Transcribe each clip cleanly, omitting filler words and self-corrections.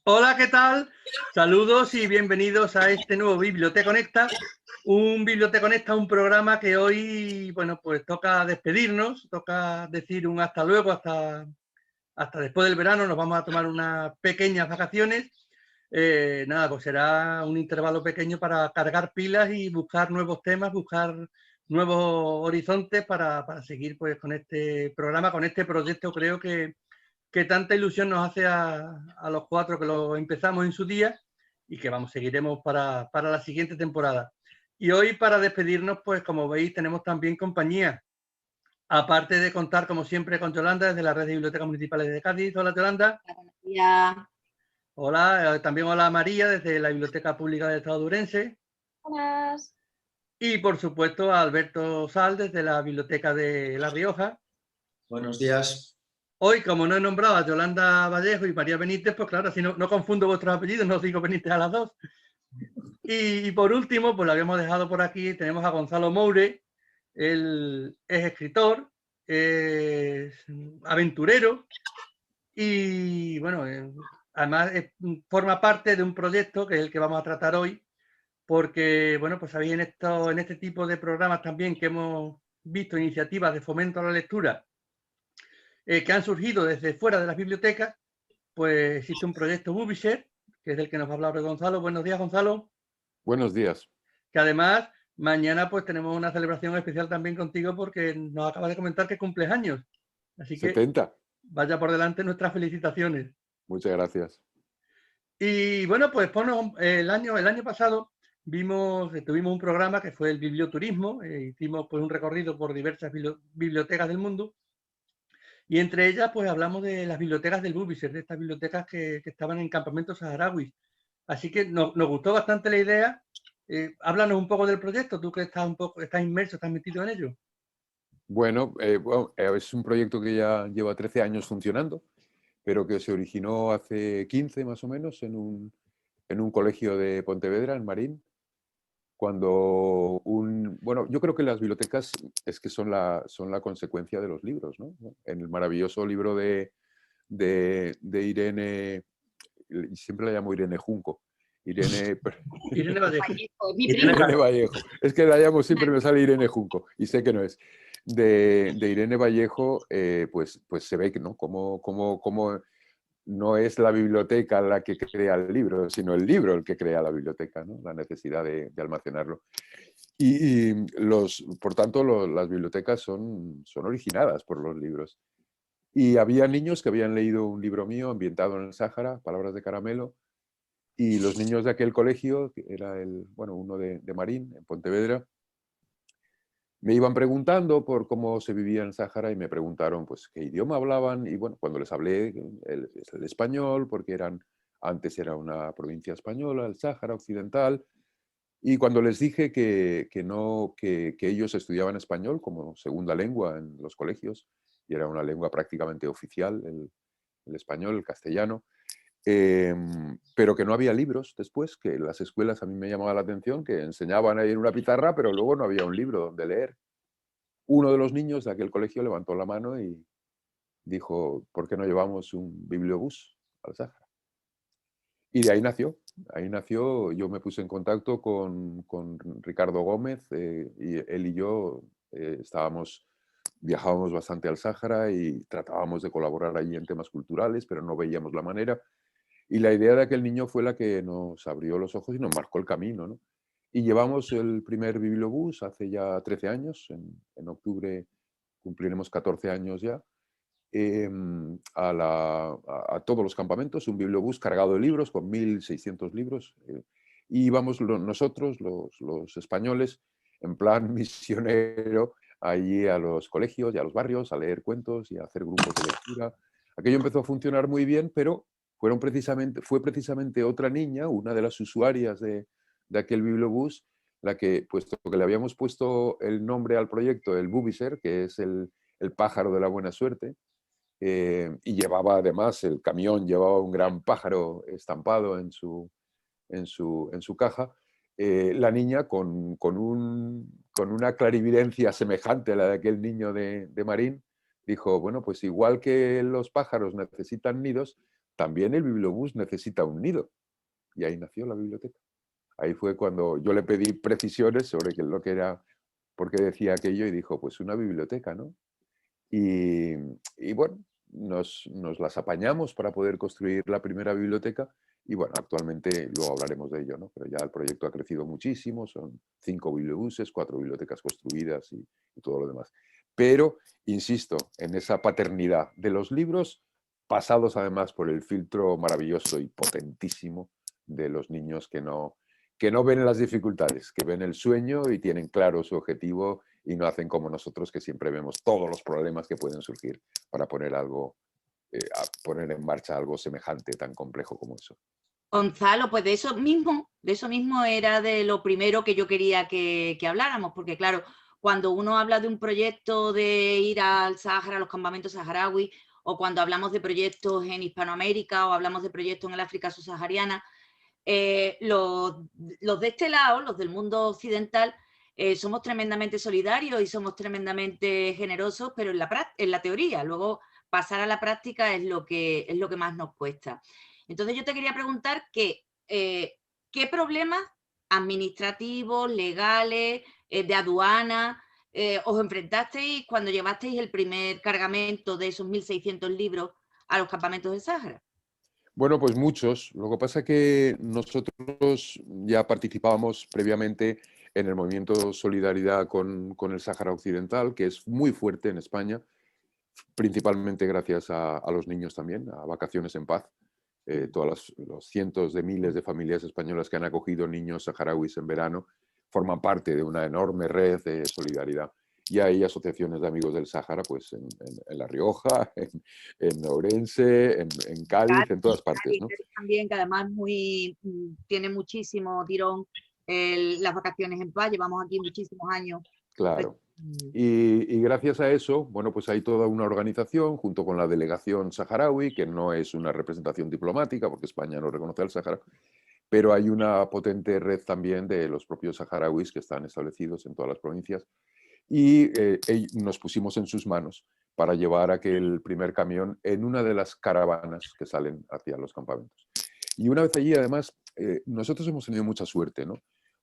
Hola, ¿qué tal? Saludos y bienvenidos a este nuevo Biblioteconecta. Un Biblioteconecta, un programa que hoy, bueno, pues toca despedirnos, toca decir un hasta luego, hasta después del verano. Nos vamos a tomar unas pequeñas vacaciones. Nada, pues será un intervalo pequeño para cargar pilas y buscar nuevos temas, buscar nuevos horizontes para seguir pues con este programa, con este proyecto. Creo que tanta ilusión nos hace a los cuatro que lo empezamos en su día y que vamos, seguiremos para la siguiente temporada. Y hoy, para despedirnos, pues como veis, tenemos también compañía. Aparte de contar, como siempre, con Yolanda desde la Red de Bibliotecas Municipales de Cádiz. Hola, Yolanda. Buenos días. Hola, también hola María desde la Biblioteca Pública del Estado de Ourense. Buenas. Y por supuesto a Alberto Sal desde la Biblioteca de La Rioja. Buenos días. Hoy, como no he nombrado a Yolanda Vallejo y María Benítez, pues claro, si no confundo vuestros apellidos, no os digo Benítez a las dos. Y por último, pues lo habíamos dejado por aquí, tenemos a Gonzalo Moure. Él es escritor, es aventurero y, bueno, además forma parte de un proyecto que es el que vamos a tratar hoy, porque, bueno, pues sabéis en este tipo de programas también que hemos visto iniciativas de fomento a la lectura que han surgido desde fuera de las bibliotecas. Pues existe un proyecto Bubishare, que es el que nos va a hablar de Gonzalo. Buenos días, Gonzalo. Buenos días. Que además mañana pues tenemos una celebración especial también contigo porque nos acabas de comentar que cumples años. Así que 70. vaya por delante nuestras felicitaciones. Muchas gracias. Y bueno, pues el año pasado tuvimos un programa que fue el Biblioturismo. Hicimos pues un recorrido por diversas bibliotecas del mundo. Y entre ellas, pues hablamos de las bibliotecas del Bubishare, de estas bibliotecas que estaban en campamentos saharauis. Así que nos gustó bastante la idea. Háblanos un poco del proyecto, tú que estás inmerso, estás metido en ello. Bueno, es un proyecto que ya lleva 13 años funcionando, pero que se originó hace 15 más o menos en un colegio de Pontevedra, en Marín, cuando bueno, yo creo que las bibliotecas es que son la consecuencia de los libros, ¿no? En el maravilloso libro de Irene, siempre la llamo Irene Junco, Irene Vallejo. Irene Vallejo. Es que la llamo siempre, me sale Irene Junco, y sé que no es. De Irene Vallejo, pues se ve que no, como no es la biblioteca la que crea el libro, sino el libro el que crea la biblioteca, ¿no? La necesidad de almacenarlo. Por tanto, las bibliotecas son originadas por los libros. Y había niños que habían leído un libro mío ambientado en el Sáhara, Palabras de Caramelo, y los niños de aquel colegio, que era uno de Marín, en Pontevedra, me iban preguntando por cómo se vivía en el Sáhara y me preguntaron pues qué idioma hablaban. Y bueno, cuando les hablé el español, porque antes era una provincia española, el Sáhara Occidental, y cuando les dije que ellos estudiaban español como segunda lengua en los colegios, y era una lengua prácticamente oficial, el español, el castellano, pero que no había libros después, que en las escuelas a mí me llamaba la atención, que enseñaban ahí en una pizarra, pero luego no había un libro donde leer. Uno de los niños de aquel colegio levantó la mano y dijo, ¿por qué no llevamos un bibliobús al Sáhara? Y de ahí nació, yo me puse en contacto con Ricardo Gómez, y él y yo viajábamos bastante al Sáhara y tratábamos de colaborar allí en temas culturales, pero no veíamos la manera. Y la idea de aquel niño fue la que nos abrió los ojos y nos marcó el camino, ¿no? Y llevamos el primer bibliobús hace ya 13 años, en octubre cumpliremos 14 años ya, a todos los campamentos, un bibliobús cargado de libros, con 1.600 libros, y íbamos nosotros, los españoles, en plan misionero, allí a los colegios y a los barrios, a leer cuentos y a hacer grupos de lectura. Aquello empezó a funcionar muy bien, pero fue precisamente otra niña, una de las usuarias de aquel bibliobús, la que, puesto que le habíamos puesto el nombre al proyecto, el Bubishare, que es el pájaro de la buena suerte, y llevaba además, el camión llevaba un gran pájaro estampado en su caja. La niña, con una clarividencia semejante a la de aquel niño de Marín, dijo, bueno, pues igual que los pájaros necesitan nidos, también el bibliobús necesita un nido. Y ahí nació la biblioteca. Ahí fue cuando yo le pedí precisiones sobre lo que era, por qué decía aquello, y dijo, pues una biblioteca, ¿no? Y bueno, nos las apañamos para poder construir la primera biblioteca. Y bueno, actualmente luego hablaremos de ello, ¿no? Pero ya el proyecto ha crecido muchísimo, son 5 bibliobuses, 4 bibliotecas construidas y todo lo demás. Pero, insisto, en esa paternidad de los libros, pasados además por el filtro maravilloso y potentísimo de los niños que no ven las dificultades, que ven el sueño y tienen claro su objetivo y no hacen como nosotros, que siempre vemos todos los problemas que pueden surgir para poner algo, a poner en marcha algo semejante, tan complejo como eso. Gonzalo, pues de eso mismo era de lo primero que yo quería que habláramos, porque claro, cuando uno habla de un proyecto de ir al Sáhara, a los campamentos saharaui, o cuando hablamos de proyectos en Hispanoamérica o hablamos de proyectos en el África subsahariana, los de este lado, los del mundo occidental, somos tremendamente solidarios y somos tremendamente generosos, pero en la teoría. Luego pasar a la práctica es lo que más nos cuesta. Entonces yo te quería preguntar qué problemas administrativos, legales, de aduana, os enfrentasteis cuando llevasteis el primer cargamento de esos 1.600 libros a los campamentos del Sáhara. Bueno, pues muchos. Lo que pasa es que nosotros ya participábamos previamente en el movimiento Solidaridad con el Sáhara Occidental, que es muy fuerte en España, principalmente gracias a los niños también, a Vacaciones en Paz. Todos los cientos de miles de familias españolas que han acogido niños saharauis en verano forman parte de una enorme red de solidaridad. Y hay asociaciones de amigos del Sáhara, pues en La Rioja, en Ourense, en Cádiz, en todas partes, ¿no? También, que además tiene muchísimo tirón las Vacaciones en Paz, llevamos aquí muchísimos años. Claro. Y gracias a eso, bueno, pues hay toda una organización junto con la delegación saharaui, que no es una representación diplomática, porque España no reconoce al Sáhara, pero hay una potente red también de los propios saharauis que están establecidos en todas las provincias, y nos pusimos en sus manos para llevar aquel primer camión en una de las caravanas que salen hacia los campamentos. Y una vez allí, además, nosotros hemos tenido mucha suerte, ¿no?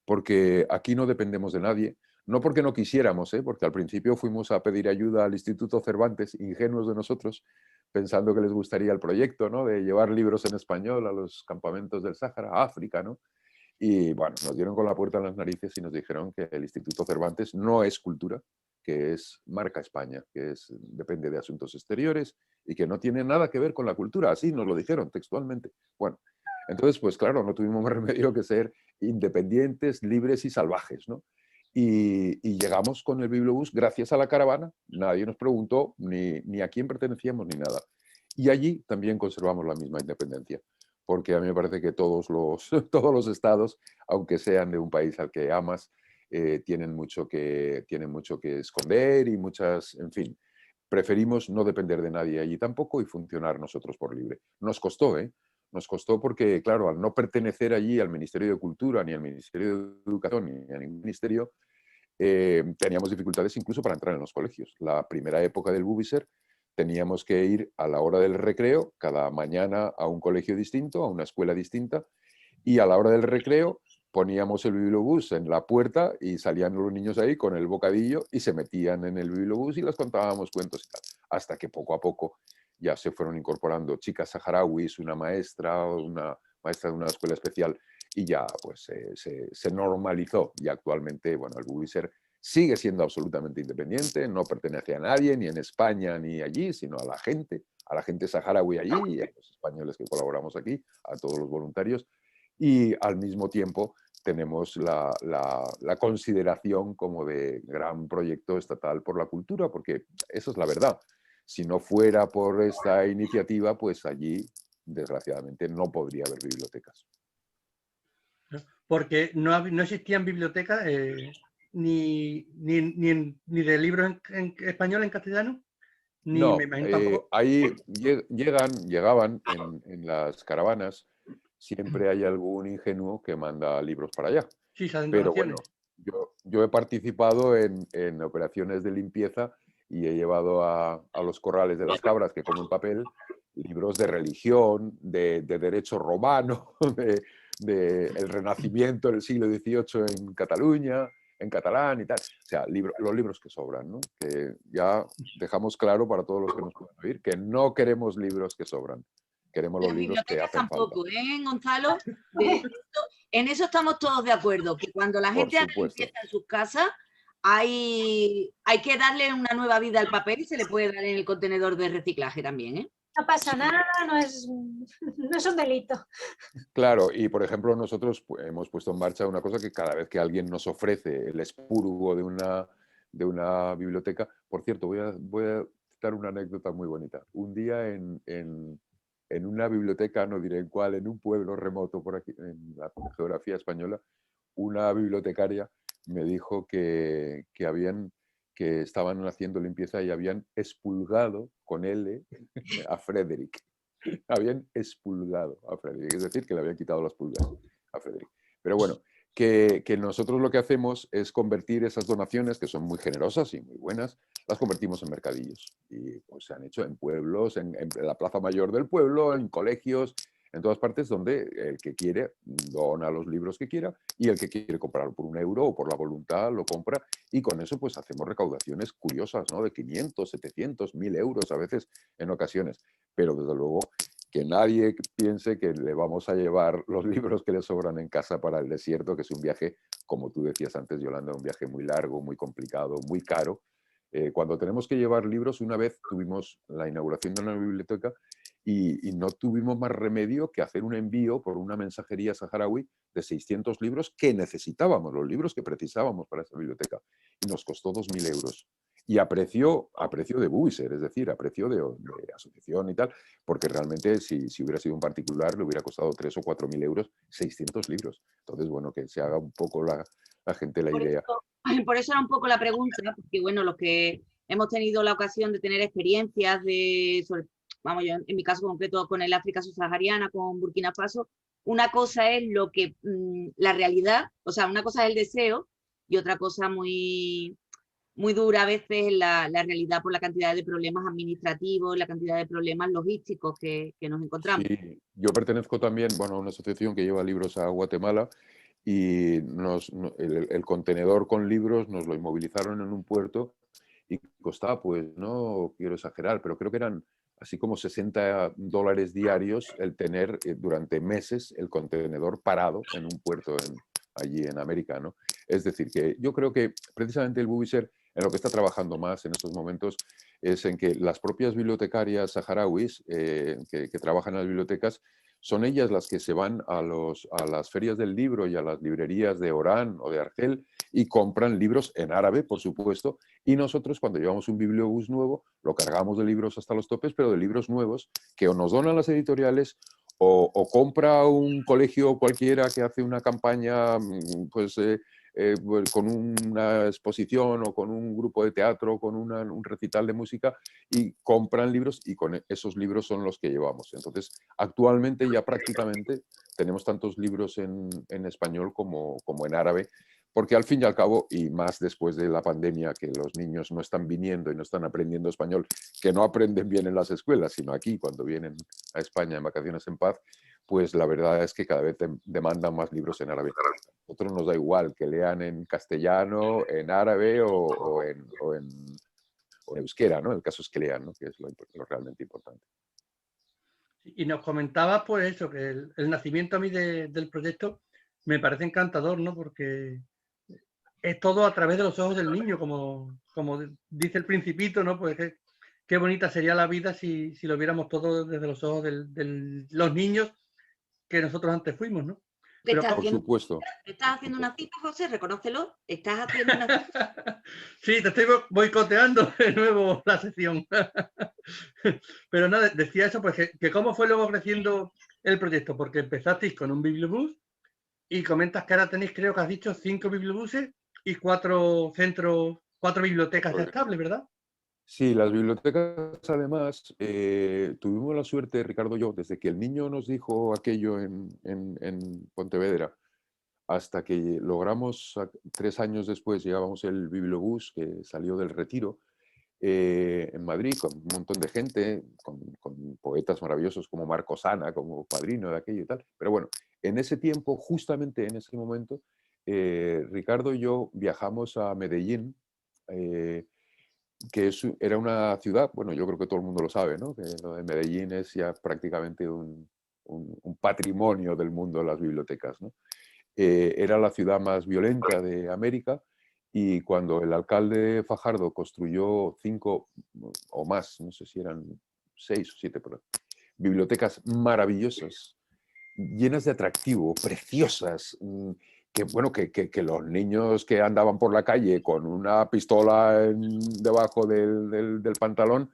Porque aquí no dependemos de nadie, no porque no quisiéramos, porque al principio fuimos a pedir ayuda al Instituto Cervantes, ingenuos de nosotros, pensando que les gustaría el proyecto, ¿no? De llevar libros en español a los campamentos del Sáhara, a África, ¿no? Y bueno, nos dieron con la puerta en las narices y nos dijeron que el Instituto Cervantes no es cultura, que es marca España, que depende de asuntos exteriores y que no tiene nada que ver con la cultura. Así nos lo dijeron textualmente. Bueno, entonces, pues claro, no tuvimos más remedio que ser independientes, libres y salvajes, ¿no? Y llegamos con el bibliobús gracias a la caravana. Nadie nos preguntó ni a quién pertenecíamos ni nada. Y allí también conservamos la misma independencia, porque a mí me parece que todos los estados, aunque sean de un país al que amas, tienen mucho que esconder y muchas, en fin, preferimos no depender de nadie allí tampoco y funcionar nosotros por libre. Nos costó, ¿eh? Nos costó porque, claro, al no pertenecer allí al Ministerio de Cultura, ni al Ministerio de Educación, ni a ningún ministerio, teníamos dificultades incluso para entrar en los colegios. La primera época del Bubiser teníamos que ir a la hora del recreo, cada mañana a un colegio distinto, a una escuela distinta, y a la hora del recreo poníamos el bibliobús en la puerta y salían los niños ahí con el bocadillo y se metían en el bibliobús y les contábamos cuentos y tal. Hasta que poco a poco ya se fueron incorporando chicas saharauis, una maestra de una escuela especial, y ya pues se normalizó. Y actualmente, bueno, el Bubiser sigue siendo absolutamente independiente, no pertenece a nadie, ni en España ni allí, sino a la gente saharaui allí, y a los españoles que colaboramos aquí, a todos los voluntarios. Y al mismo tiempo tenemos la consideración como de gran proyecto estatal por la cultura, porque eso es la verdad. Si no fuera por esta iniciativa, pues allí, desgraciadamente, no podría haber bibliotecas. Porque no existían bibliotecas ni de libros en español, en castellano, ni No, me imagino tampoco. ahí llegaban en las caravanas, siempre hay algún ingenuo que manda libros para allá. Sí, se hacen Pero bueno, donaciones. yo he participado en operaciones de limpieza y he llevado a los corrales de las cabras que comen papel libros de religión, de derecho romano, de el Renacimiento del siglo XVIII en Cataluña, en catalán y tal. O sea, los libros que sobran, ¿no? Que ya dejamos claro para todos los que nos puedan oír que no queremos libros que sobran. Queremos los Las libros que bibliotecas hacen falta. tampoco, ¿eh, Gonzalo? En eso estamos todos de acuerdo, que cuando la Por gente haga supuesto. limpieza en sus casas, hay que darle una nueva vida al papel y se le puede dar en el contenedor de reciclaje también, ¿eh? No pasa nada, no es un delito. Claro, y por ejemplo nosotros hemos puesto en marcha una cosa que cada vez que alguien nos ofrece el expurgo de una biblioteca, por cierto, voy a citar una anécdota muy bonita. Un día en una biblioteca, no diré en cuál, en un pueblo remoto por aquí, en la geografía española, una bibliotecaria me dijo que estaban haciendo limpieza y habían expulgado con L a Frederick. Habían expulgado a Frederick, es decir, que le habían quitado las pulgas a Frederick. Pero bueno, que nosotros lo que hacemos es convertir esas donaciones, que son muy generosas y muy buenas, las convertimos en mercadillos. Y pues se han hecho en pueblos, en la plaza mayor del pueblo, en colegios, en todas partes donde el que quiere dona los libros que quiera y el que quiere comprar por €1 o por la voluntad lo compra, y con eso pues hacemos recaudaciones curiosas, ¿no? De 500, 700, 1000 euros a veces en ocasiones. Pero desde luego que nadie piense que le vamos a llevar los libros que le sobran en casa para el desierto, que es un viaje, como tú decías antes, Yolanda, un viaje muy largo, muy complicado, muy caro. Cuando tenemos que llevar libros, una vez tuvimos la inauguración de una biblioteca y no tuvimos más remedio que hacer un envío por una mensajería saharaui de 600 libros que necesitábamos, los libros que precisábamos para esa biblioteca. Y nos costó 2000 euros. Y a precio de Buiser, es decir, a precio de asociación y tal, porque realmente si hubiera sido un particular le hubiera costado 3 o 4 mil euros 600 libros. Entonces, bueno, que se haga un poco la gente la idea. Por eso era un poco la pregunta, porque bueno, los que hemos tenido la ocasión de tener experiencias vamos, yo en mi caso concreto con el África subsahariana, con Burkina Faso, una cosa es la realidad, o sea, una cosa es el deseo y otra cosa muy dura a veces la realidad por la cantidad de problemas administrativos, la cantidad de problemas logísticos que nos encontramos. Sí, yo pertenezco también, bueno, a una asociación que lleva libros a Guatemala y el contenedor con libros nos lo inmovilizaron en un puerto y costaba, pues no quiero exagerar, pero creo que eran así como $60 diarios el tener durante meses el contenedor parado en un puerto allí en América, ¿no? Es decir, que yo creo que precisamente el Buiser en lo que está trabajando más en estos momentos es en que las propias bibliotecarias saharauis que trabajan en las bibliotecas son ellas las que se van a las ferias del libro y a las librerías de Orán o de Argel y compran libros en árabe, por supuesto, y nosotros cuando llevamos un bibliobús nuevo lo cargamos de libros hasta los topes, pero de libros nuevos que o nos donan las editoriales o compra un colegio cualquiera que hace una campaña pues con una exposición o con un grupo de teatro, con un recital de música, y compran libros y con esos libros son los que llevamos. Entonces, actualmente ya prácticamente tenemos tantos libros en español como en árabe, porque al fin y al cabo, y más después de la pandemia, que los niños no están viniendo y no están aprendiendo español, que no aprenden bien en las escuelas, sino aquí cuando vienen a España en vacaciones en paz, pues la verdad es que cada vez demandan más libros en árabe. A nosotros nos da igual que lean en castellano, en árabe o en euskera, ¿no? El caso es que lean, ¿no? Que es lo realmente importante. Y nos comentabas, pues eso, que el nacimiento a mí del proyecto me parece encantador, ¿no? Porque es todo a través de los ojos del niño, como dice el Principito, ¿no? Pues qué bonita sería la vida si lo viéramos todo desde los ojos de los niños que nosotros antes fuimos, ¿no? Pero, por supuesto. ¿Estás haciendo una cita, José? Reconócelo. ¿Estás haciendo una cita? Sí, te estoy boicoteando de nuevo la sección. Pero nada, decía eso, pues que cómo fue luego creciendo el proyecto, porque empezasteis con un bibliobús y comentas que ahora tenéis, creo que has dicho, 5 bibliobuses y 4 centros, 4 bibliotecas ya estables, ¿verdad? Sí, las bibliotecas además, tuvimos la suerte, Ricardo y yo, desde que el niño nos dijo aquello en Pontevedra, hasta que logramos, 3 años después, llegábamos el bibliobús que salió del Retiro, en Madrid, con un montón de gente, con poetas maravillosos como Marcos Ana, como padrino de aquello y tal. Pero bueno, en ese tiempo, justamente en ese momento, Ricardo y yo viajamos a Medellín, que era una ciudad, bueno, yo creo que todo el mundo lo sabe, ¿no? Que lo de Medellín es ya prácticamente un patrimonio del mundo de las bibliotecas, ¿no? Era la ciudad más violenta de América y cuando el alcalde Fajardo construyó 5 o más, no sé si eran 6 o 7, pero bibliotecas maravillosas, llenas de atractivo, preciosas, que, bueno, que los niños que andaban por la calle con una pistola debajo del pantalón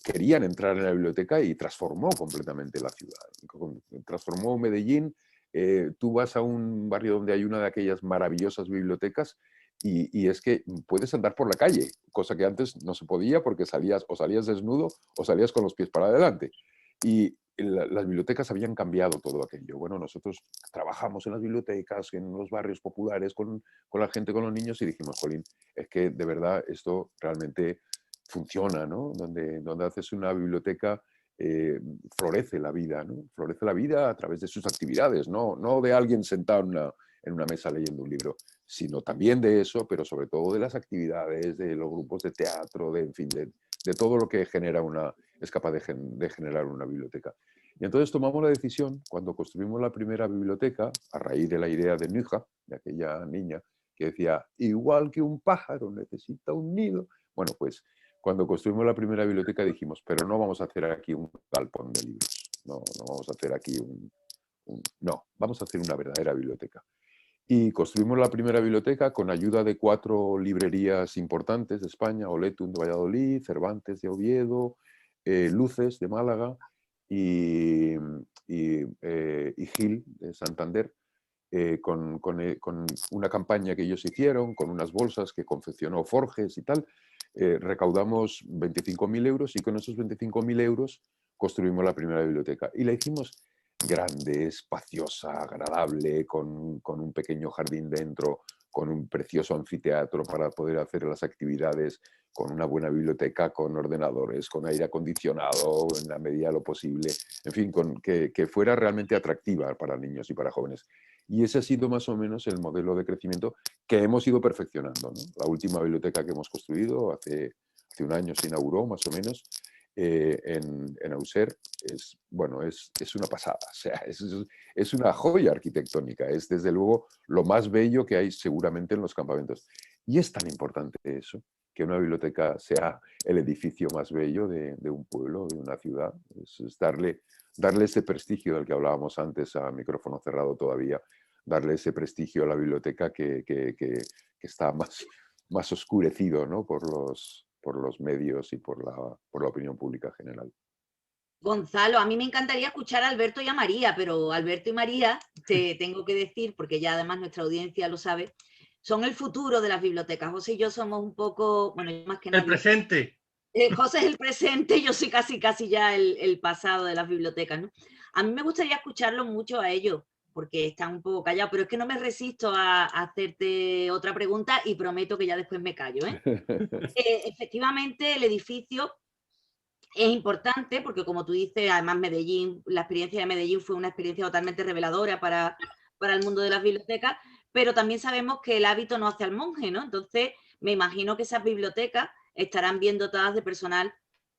querían entrar en la biblioteca y transformó completamente la ciudad. Transformó Medellín. Tú vas a un barrio donde hay una de aquellas maravillosas bibliotecas y es que puedes andar por la calle, cosa que antes no se podía porque salías desnudo o salías con los pies para adelante. Y las bibliotecas habían cambiado todo aquello. Bueno, nosotros trabajamos en las bibliotecas, en los barrios populares, con la gente, con los niños, y dijimos, jolín, es que de verdad esto realmente funciona, ¿no? Donde haces una biblioteca, florece la vida, ¿no? Florece la vida a través de sus actividades, no de alguien sentado en una mesa leyendo un libro, sino también de eso, pero sobre todo de las actividades, de los grupos de teatro, en fin, de todo lo que es capaz de generar una biblioteca. Y entonces tomamos la decisión, cuando construimos la primera biblioteca, a raíz de la idea de Nuja, de aquella niña que decía, igual que un pájaro necesita un nido. Bueno, pues cuando construimos la primera biblioteca dijimos, pero no vamos a hacer aquí un galpón de libros, no vamos a hacer aquí no, vamos a hacer una verdadera biblioteca. Y construimos la primera biblioteca con ayuda de 4 librerías importantes de España, Oletum de Valladolid, Cervantes de Oviedo, Luces de Málaga y Gil de Santander, con una campaña que ellos hicieron, con unas bolsas que confeccionó Forges y tal. Recaudamos 25.000 euros y con esos 25.000 euros construimos la primera biblioteca. Y la hicimos grande, espaciosa, agradable, con un pequeño jardín dentro, con un precioso anfiteatro para poder hacer las actividades, con una buena biblioteca, con ordenadores, con aire acondicionado en la medida de lo posible, en fin, que fuera realmente atractiva para niños y para jóvenes. Y ese ha sido más o menos el modelo de crecimiento que hemos ido perfeccionando, ¿no? La última biblioteca que hemos construido hace un año se inauguró más o menos, en Auxerre, es una pasada, o sea, es una joya arquitectónica, es desde luego lo más bello que hay seguramente en los campamentos. Y es tan importante eso, que una biblioteca sea el edificio más bello de un pueblo, de una ciudad, es darle ese prestigio del que hablábamos antes a micrófono cerrado todavía, darle ese prestigio a la biblioteca que está más oscurecido, ¿no? por los medios y por la opinión pública general. Gonzalo, a mí me encantaría escuchar a Alberto y a María, pero Alberto y María, te tengo que decir, porque ya además nuestra audiencia lo sabe, son el futuro de las bibliotecas. José y yo somos un poco, bueno, más que nadie. El presente. José es el presente, yo soy casi ya el pasado de las bibliotecas, ¿no? A mí me gustaría escucharlos mucho a ellos, porque están un poco callados, pero es que no me resisto a hacerte otra pregunta y prometo que ya después me callo, ¿eh? Efectivamente, el edificio es importante porque, como tú dices, además Medellín, la experiencia de Medellín fue una experiencia totalmente reveladora para el mundo de las bibliotecas, pero también sabemos que el hábito no hace al monje, ¿no? Entonces, me imagino que esas bibliotecas estarán bien dotadas de personal,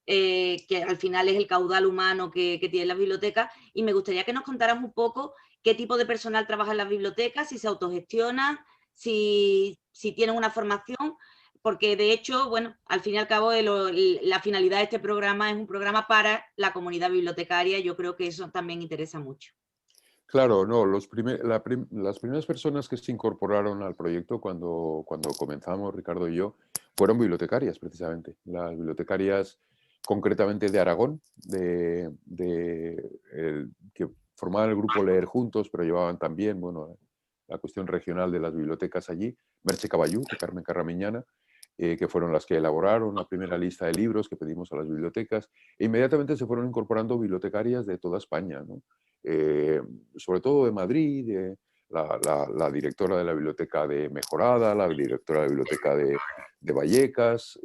que al final es el caudal humano que tienen las bibliotecas, y me gustaría que nos contaras un poco qué tipo de personal trabaja en las bibliotecas, si se autogestionan, si tienen una formación, porque de hecho, bueno, al fin y al cabo la finalidad de este programa es un programa para la comunidad bibliotecaria, y yo creo que eso también interesa mucho. Claro, no, las primeras personas que se incorporaron al proyecto cuando comenzamos, Ricardo y yo, fueron bibliotecarias, precisamente. Las bibliotecarias concretamente de Aragón, que formaban el grupo Leer Juntos, pero llevaban también, bueno, la cuestión regional de las bibliotecas allí, Merche Caballú, de Carmen Carramiñana, que fueron las que elaboraron la primera lista de libros que pedimos a las bibliotecas, e inmediatamente se fueron incorporando bibliotecarias de toda España, ¿no? Sobre todo de Madrid, la directora de la biblioteca de Mejorada, la directora de la biblioteca de Vallecas,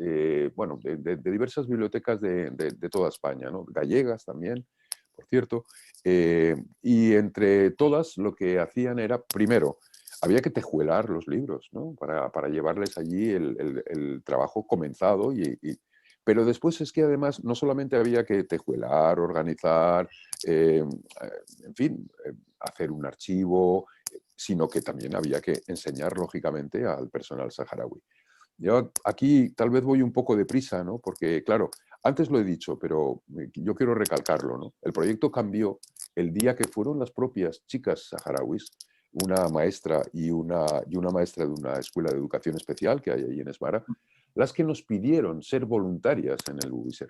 bueno, de diversas bibliotecas de toda España, ¿no? Gallegas también, por cierto. Y entre todas lo que hacían era, primero, había que tejuelar los libros, ¿no? Para llevarles allí el trabajo comenzado. Pero después es que además no solamente había que tejuelar, organizar, en fin, hacer un archivo, sino que también había que enseñar, lógicamente, al personal saharaui. Yo aquí tal vez voy un poco deprisa, ¿no? Porque, claro, antes lo he dicho, pero yo quiero recalcarlo, ¿no? El proyecto cambió el día que fueron las propias chicas saharauis, una maestra y una maestra de una escuela de educación especial que hay ahí en Esmara, las que nos pidieron ser voluntarias en el Bubiser.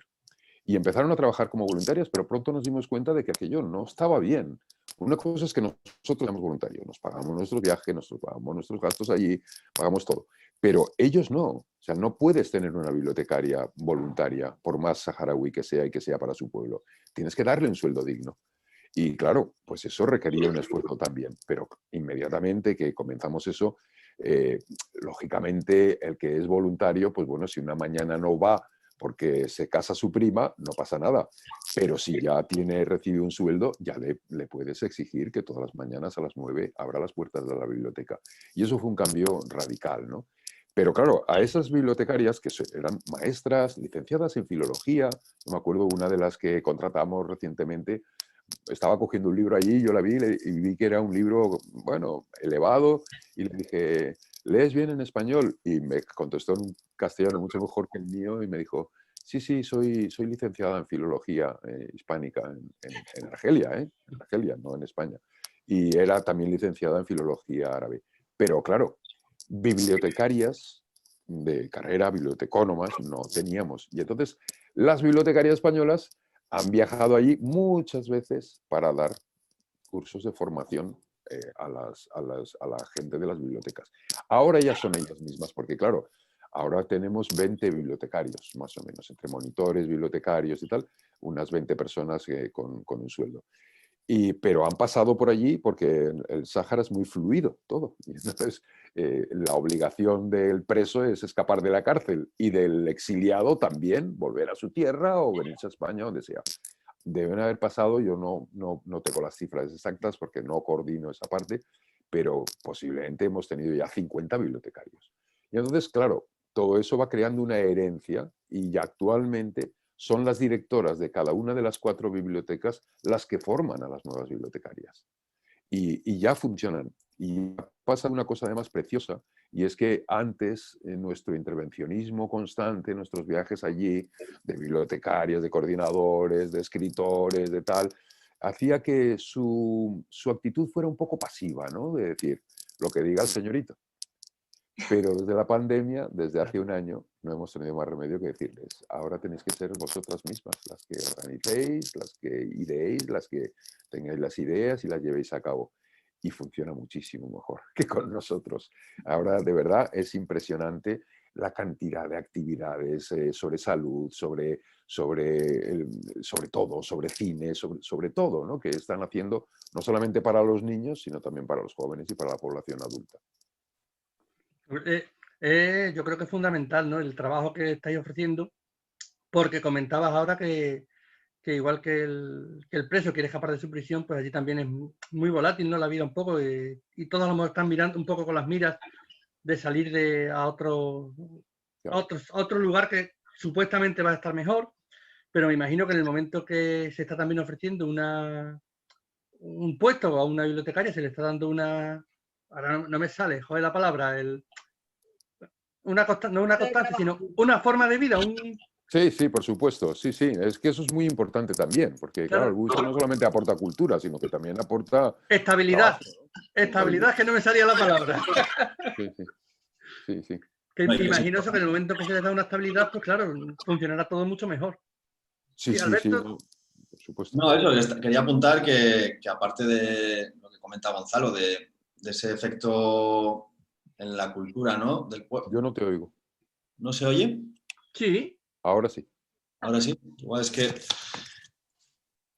Y empezaron a trabajar como voluntarias, pero pronto nos dimos cuenta de que aquello no estaba bien. Una cosa es que nosotros éramos voluntarios, nos pagamos nuestros viajes, nos pagamos nuestros gastos allí, pagamos todo. Pero ellos no. O sea, no puedes tener una bibliotecaria voluntaria, por más saharaui que sea y que sea para su pueblo. Tienes que darle un sueldo digno. Y claro, pues eso requería un esfuerzo también. Pero inmediatamente que comenzamos eso, lógicamente el que es voluntario, pues bueno, si una mañana no va porque se casa su prima, no pasa nada. Pero si ya recibe un sueldo, ya le puedes exigir que todas las mañanas a las 9 abra las puertas de la biblioteca. Y eso fue un cambio radical, ¿no? Pero claro, a esas bibliotecarias que eran maestras, licenciadas en filología, no me acuerdo, una de las que contratamos recientemente, estaba cogiendo un libro allí, yo la vi y vi que era un libro, bueno, elevado, y le dije, ¿lees bien en español? Y me contestó en un castellano mucho mejor que el mío y me dijo, sí, soy licenciada en filología hispánica en Argelia, en Argelia, no en España. Y era también licenciada en filología árabe. Pero claro, bibliotecarias de carrera, bibliotecónomas, no teníamos. Y entonces las bibliotecarias españolas han viajado allí muchas veces para dar cursos de formación a la gente de las bibliotecas. Ahora ya son ellas mismas, porque claro, ahora tenemos 20 bibliotecarios, más o menos, entre monitores, bibliotecarios y tal, unas 20 personas con un sueldo. Pero han pasado por allí porque el Sáhara es muy fluido todo. Y entonces, la obligación del preso es escapar de la cárcel y del exiliado también volver a su tierra o venirse a España, donde sea. Deben haber pasado, yo no tengo las cifras exactas porque no coordino esa parte, pero posiblemente hemos tenido ya 50 bibliotecarios. Y entonces, claro, todo eso va creando una herencia y ya actualmente son las directoras de cada una de las 4 bibliotecas las que forman a las nuevas bibliotecarias. Y ya funcionan. Y pasa una cosa además preciosa, y es que antes nuestro intervencionismo constante, nuestros viajes allí, de bibliotecarias, de coordinadores, de escritores, de tal, hacía que su actitud fuera un poco pasiva, ¿no? De decir, lo que diga el señorito. Pero desde la pandemia, desde hace un año, no hemos tenido más remedio que decirles, ahora tenéis que ser vosotras mismas las que organicéis, las que ideéis, las que tengáis las ideas y las llevéis a cabo. Y funciona muchísimo mejor que con nosotros. Ahora, de verdad, es impresionante la cantidad de actividades sobre salud, sobre todo, sobre cine, sobre todo, ¿no? Que están haciendo no solamente para los niños, sino también para los jóvenes y para la población adulta. Yo creo que es fundamental, ¿no?, el trabajo que estáis ofreciendo, porque comentabas ahora que igual que el preso quiere escapar de su prisión, pues allí también es muy volátil, ¿no?, la vida un poco, y todos a lo mejor están mirando un poco con las miras de salir a otro lugar que supuestamente va a estar mejor, pero me imagino que en el momento que se está también ofreciendo un puesto a una bibliotecaria, se le está dando ahora no me sale, joder la palabra, no una constancia, sino una forma de vida. Sí, por supuesto. Sí, es que eso es muy importante también, porque claro, el Bubiser no solamente aporta cultura, sino que también aporta estabilidad. trabajo, ¿no? Estabilidad, que no me salía la palabra. Sí. Que imagino eso, que en el momento que se les da una estabilidad, pues claro, funcionará todo mucho mejor. Sí, Alberto. por supuesto. No, eso, quería apuntar que aparte de lo que comenta Gonzalo, de ese efecto en la cultura, ¿no?, del pueblo. Yo no te oigo. ¿No se oye? Sí. Ahora sí. Ahora sí. Igual es que...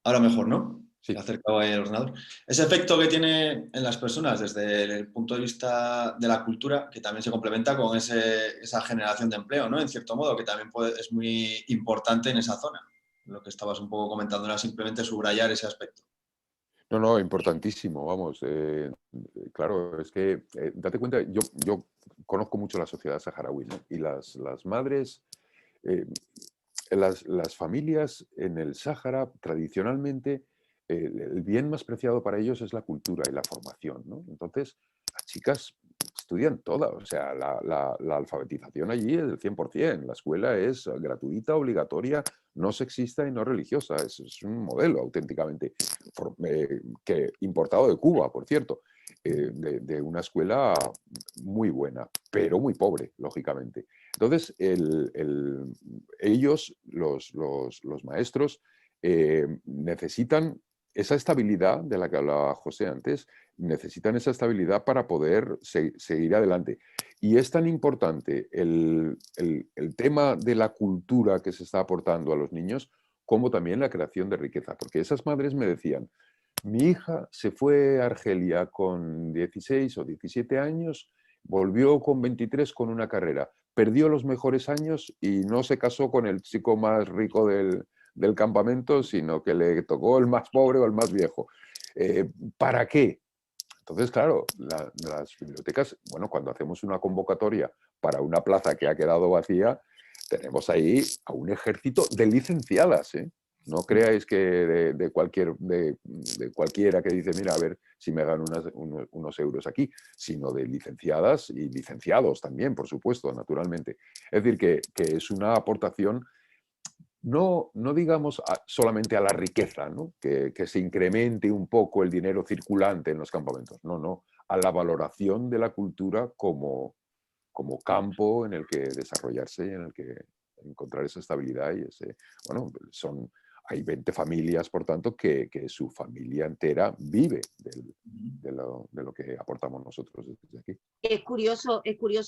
Ahora mejor, ¿no? Sí. he acercado el ordenador. Ese efecto que tiene en las personas desde el punto de vista de la cultura, que también se complementa con esa generación de empleo, ¿no? En cierto modo, que también es muy importante en esa zona. Lo que estabas un poco comentando era simplemente subrayar ese aspecto. No, no, importantísimo, vamos. Claro, es que, date cuenta, yo conozco mucho la sociedad saharaui, ¿no? Y las madres, las familias en el Sáhara, tradicionalmente, el bien más preciado para ellos es la cultura y la formación, ¿no? Entonces, las chicas estudian todas, o sea, la alfabetización allí es del 100%, la escuela es gratuita, obligatoria, no sexista y no religiosa, es un modelo auténticamente importado de Cuba, por cierto, de una escuela muy buena, pero muy pobre, lógicamente. Entonces, ellos, los maestros, necesitan esa estabilidad de la que hablaba José antes, necesitan esa estabilidad para poder seguir adelante. Y es tan importante el tema de la cultura que se está aportando a los niños como también la creación de riqueza. Porque esas madres me decían, mi hija se fue a Argelia con 16 o 17 años, volvió con 23 con una carrera, perdió los mejores años y no se casó con el chico más rico del campamento, sino que le tocó el más pobre o el más viejo. ¿Para qué? Entonces, claro, las bibliotecas, bueno, cuando hacemos una convocatoria para una plaza que ha quedado vacía, tenemos ahí a un ejército de licenciadas, ¿eh? No creáis que de cualquiera que dice, mira, a ver si me gano unos euros aquí, sino de licenciadas y licenciados también, por supuesto, naturalmente. Es decir, que es una aportación no digamos solamente a la riqueza, ¿no? Que se incremente un poco el dinero circulante en los campamentos, no, a la valoración de la cultura como campo en el que desarrollarse y en el que encontrar esa estabilidad y ese, bueno, hay 20 familias, por tanto, que su familia entera vive de lo que aportamos nosotros desde aquí. Es curioso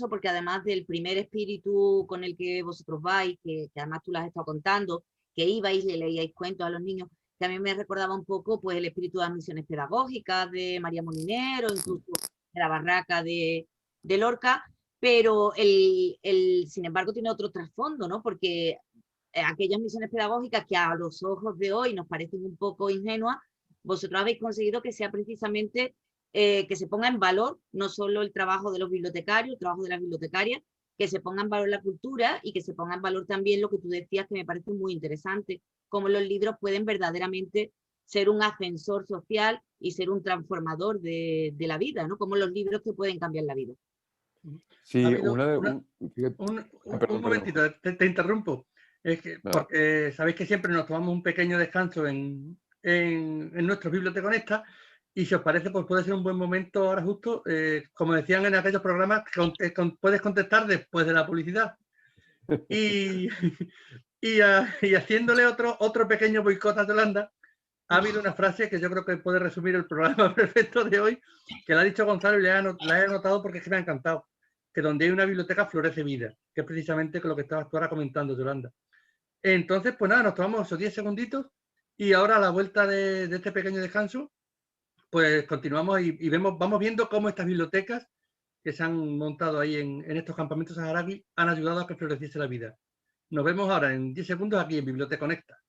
porque además del primer espíritu con el que vosotros vais, que además tú lo has estado contando, que ibais y le leíais cuentos a los niños, que a mí me recordaba un poco pues el espíritu de las misiones pedagógicas de María Molinero, incluso de la barraca de Lorca, pero sin embargo tiene otro trasfondo, ¿no? Porque aquellas misiones pedagógicas que a los ojos de hoy nos parecen un poco ingenuas, vosotros habéis conseguido que sea precisamente que se ponga en valor no solo el trabajo de los bibliotecarios, el trabajo de las bibliotecarias, que se ponga en valor la cultura y que se ponga en valor también lo que tú decías, que me parece muy interesante, cómo los libros pueden verdaderamente ser un ascensor social y ser un transformador de la vida, ¿no? Como los libros que pueden cambiar la vida. Sí, un momentito, te interrumpo. Es que, porque sabéis que siempre nos tomamos un pequeño descanso en nuestro Biblioteconecta, y si os parece, pues puede ser un buen momento ahora justo, como decían en aquellos programas, puedes contestar después de la publicidad. Y haciéndole otro pequeño boicot a Yolanda, ha habido una frase que yo creo que puede resumir el programa perfecto de hoy, que la ha dicho Gonzalo y la he anotado porque es que me ha encantado, que donde hay una biblioteca florece vida, que es precisamente lo que estabas tú ahora comentando, Yolanda. Entonces, pues nada, nos tomamos esos 10 segunditos y ahora a la vuelta de este pequeño descanso, pues continuamos y vamos viendo cómo estas bibliotecas que se han montado ahí en estos campamentos saharaui han ayudado a que floreciese la vida. Nos vemos ahora en 10 segundos aquí en Biblioteconecta.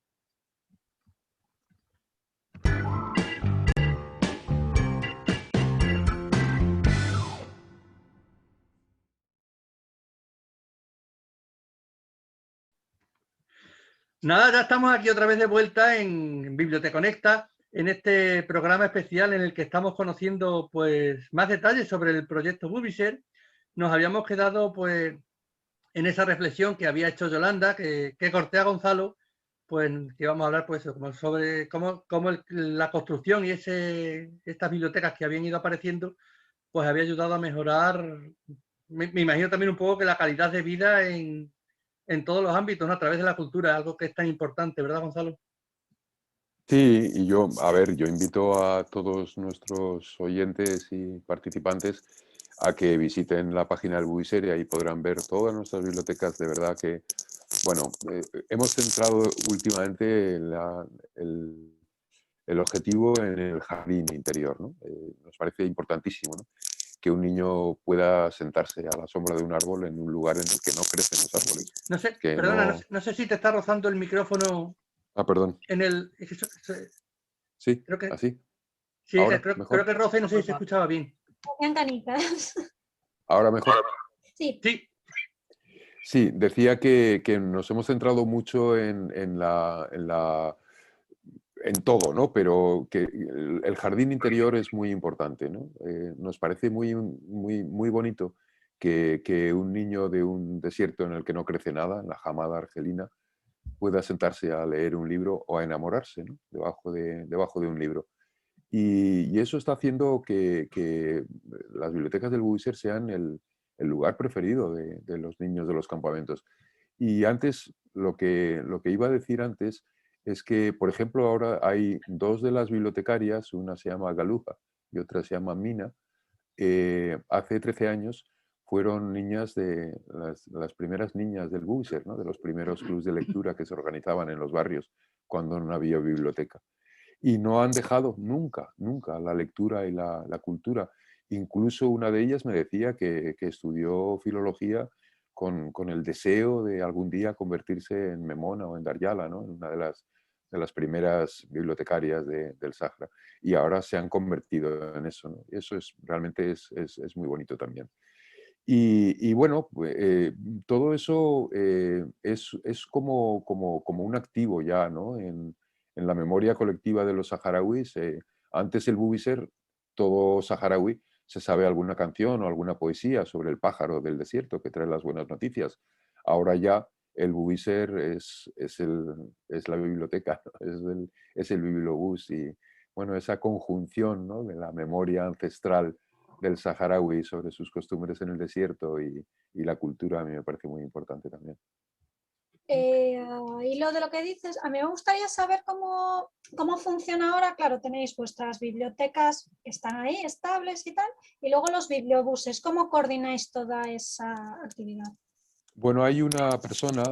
Nada, ya estamos aquí otra vez de vuelta en Biblioteconecta, en este programa especial en el que estamos conociendo pues más detalles sobre el proyecto Publishare. Nos habíamos quedado pues en esa reflexión que había hecho Yolanda, que corté a Gonzalo, pues que vamos a hablar pues sobre cómo la construcción y estas bibliotecas que habían ido apareciendo pues había ayudado a mejorar, me imagino también un poco que la calidad de vida en todos los ámbitos, ¿no? A través de la cultura, algo que es tan importante, ¿verdad, Gonzalo? Sí, y yo invito a todos nuestros oyentes y participantes a que visiten la página del Publishare y ahí podrán ver todas nuestras bibliotecas. De verdad que, bueno, hemos centrado últimamente el objetivo en el jardín interior, ¿no? Nos parece importantísimo, ¿no? Que un niño pueda sentarse a la sombra de un árbol en un lugar en el que no crecen los árboles. No sé, Que perdona, no... no sé si te está rozando el micrófono Ah, perdón. en el... Sí, Creo que, así. sí, Ahora, creo mejor. que el roce no sé si se escuchaba bien. Tenían canicas. Ahora mejor. Sí. Sí, Sí, decía que nos hemos centrado mucho en todo, ¿no? Pero que el jardín interior es muy importante, ¿no? Nos parece muy bonito que un niño de un desierto en el que no crece nada, en la Hamada argelina, pueda sentarse a leer un libro o a enamorarse, ¿no? Debajo de un libro. Y eso está haciendo que las bibliotecas del Buiser sean el lugar preferido de los niños de los campamentos. Y antes, lo que iba a decir antes es que, por ejemplo, ahora hay dos de las bibliotecarias, una se llama Galuja y otra se llama Mina. Hace 13 años fueron niñas de las primeras niñas del Buiser, ¿no? De los primeros clubs de lectura que se organizaban en los barrios cuando no había biblioteca. Y no han dejado nunca la lectura y la cultura. Incluso una de ellas me decía que estudió filología con el deseo de algún día convertirse en Memona o en Daryala, ¿no? En una de las primeras bibliotecarias del Sahara. Y ahora se han convertido en eso, ¿no? Y eso realmente es muy bonito también. Y bueno, todo eso es como un activo ya, ¿no? En la memoria colectiva de los saharauis. Antes el Buiser, todo saharaui se sabe alguna canción o alguna poesía sobre el pájaro del desierto que trae las buenas noticias. Ahora ya el Buiser es la biblioteca, ¿no? Es el bibliobús y bueno, esa conjunción, ¿no? De la memoria ancestral del saharaui sobre sus costumbres en el desierto y la cultura a mí me parece muy importante también. Y lo de lo que dices, a mí me gustaría saber cómo funciona ahora. Claro, tenéis vuestras bibliotecas que están ahí estables y tal, y luego los bibliobuses. ¿Cómo coordináis toda esa actividad? Bueno, hay una persona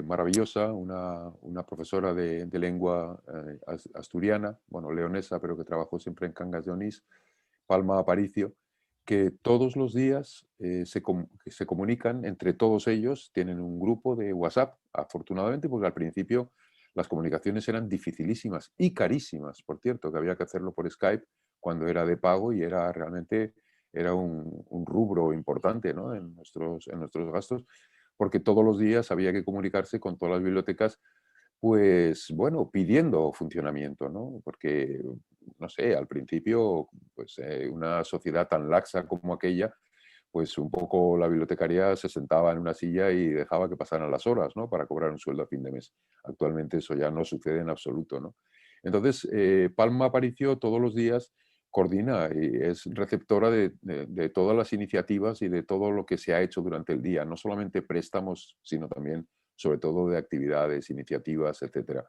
maravillosa, una profesora de lengua asturiana, bueno, leonesa, pero que trabajó siempre en Cangas de Onís, Palma Aparicio, que todos los días se comunican entre todos ellos, tienen un grupo de WhatsApp, afortunadamente, porque al principio las comunicaciones eran dificilísimas y carísimas, por cierto, que había que hacerlo por Skype cuando era de pago y realmente era un rubro importante, ¿no? en nuestros gastos, porque todos los días había que comunicarse con todas las bibliotecas, pues bueno, pidiendo funcionamiento, ¿no? Porque, no sé, al principio, pues una sociedad tan laxa como aquella, pues un poco la bibliotecaria se sentaba en una silla y dejaba que pasaran las horas, ¿no? Para cobrar un sueldo a fin de mes. Actualmente eso ya no sucede en absoluto, ¿no? Entonces, Palma Aparicio todos los días coordina y es receptora de todas las iniciativas y de todo lo que se ha hecho durante el día, no solamente préstamos, sino también, sobre todo, de actividades, iniciativas, etcétera.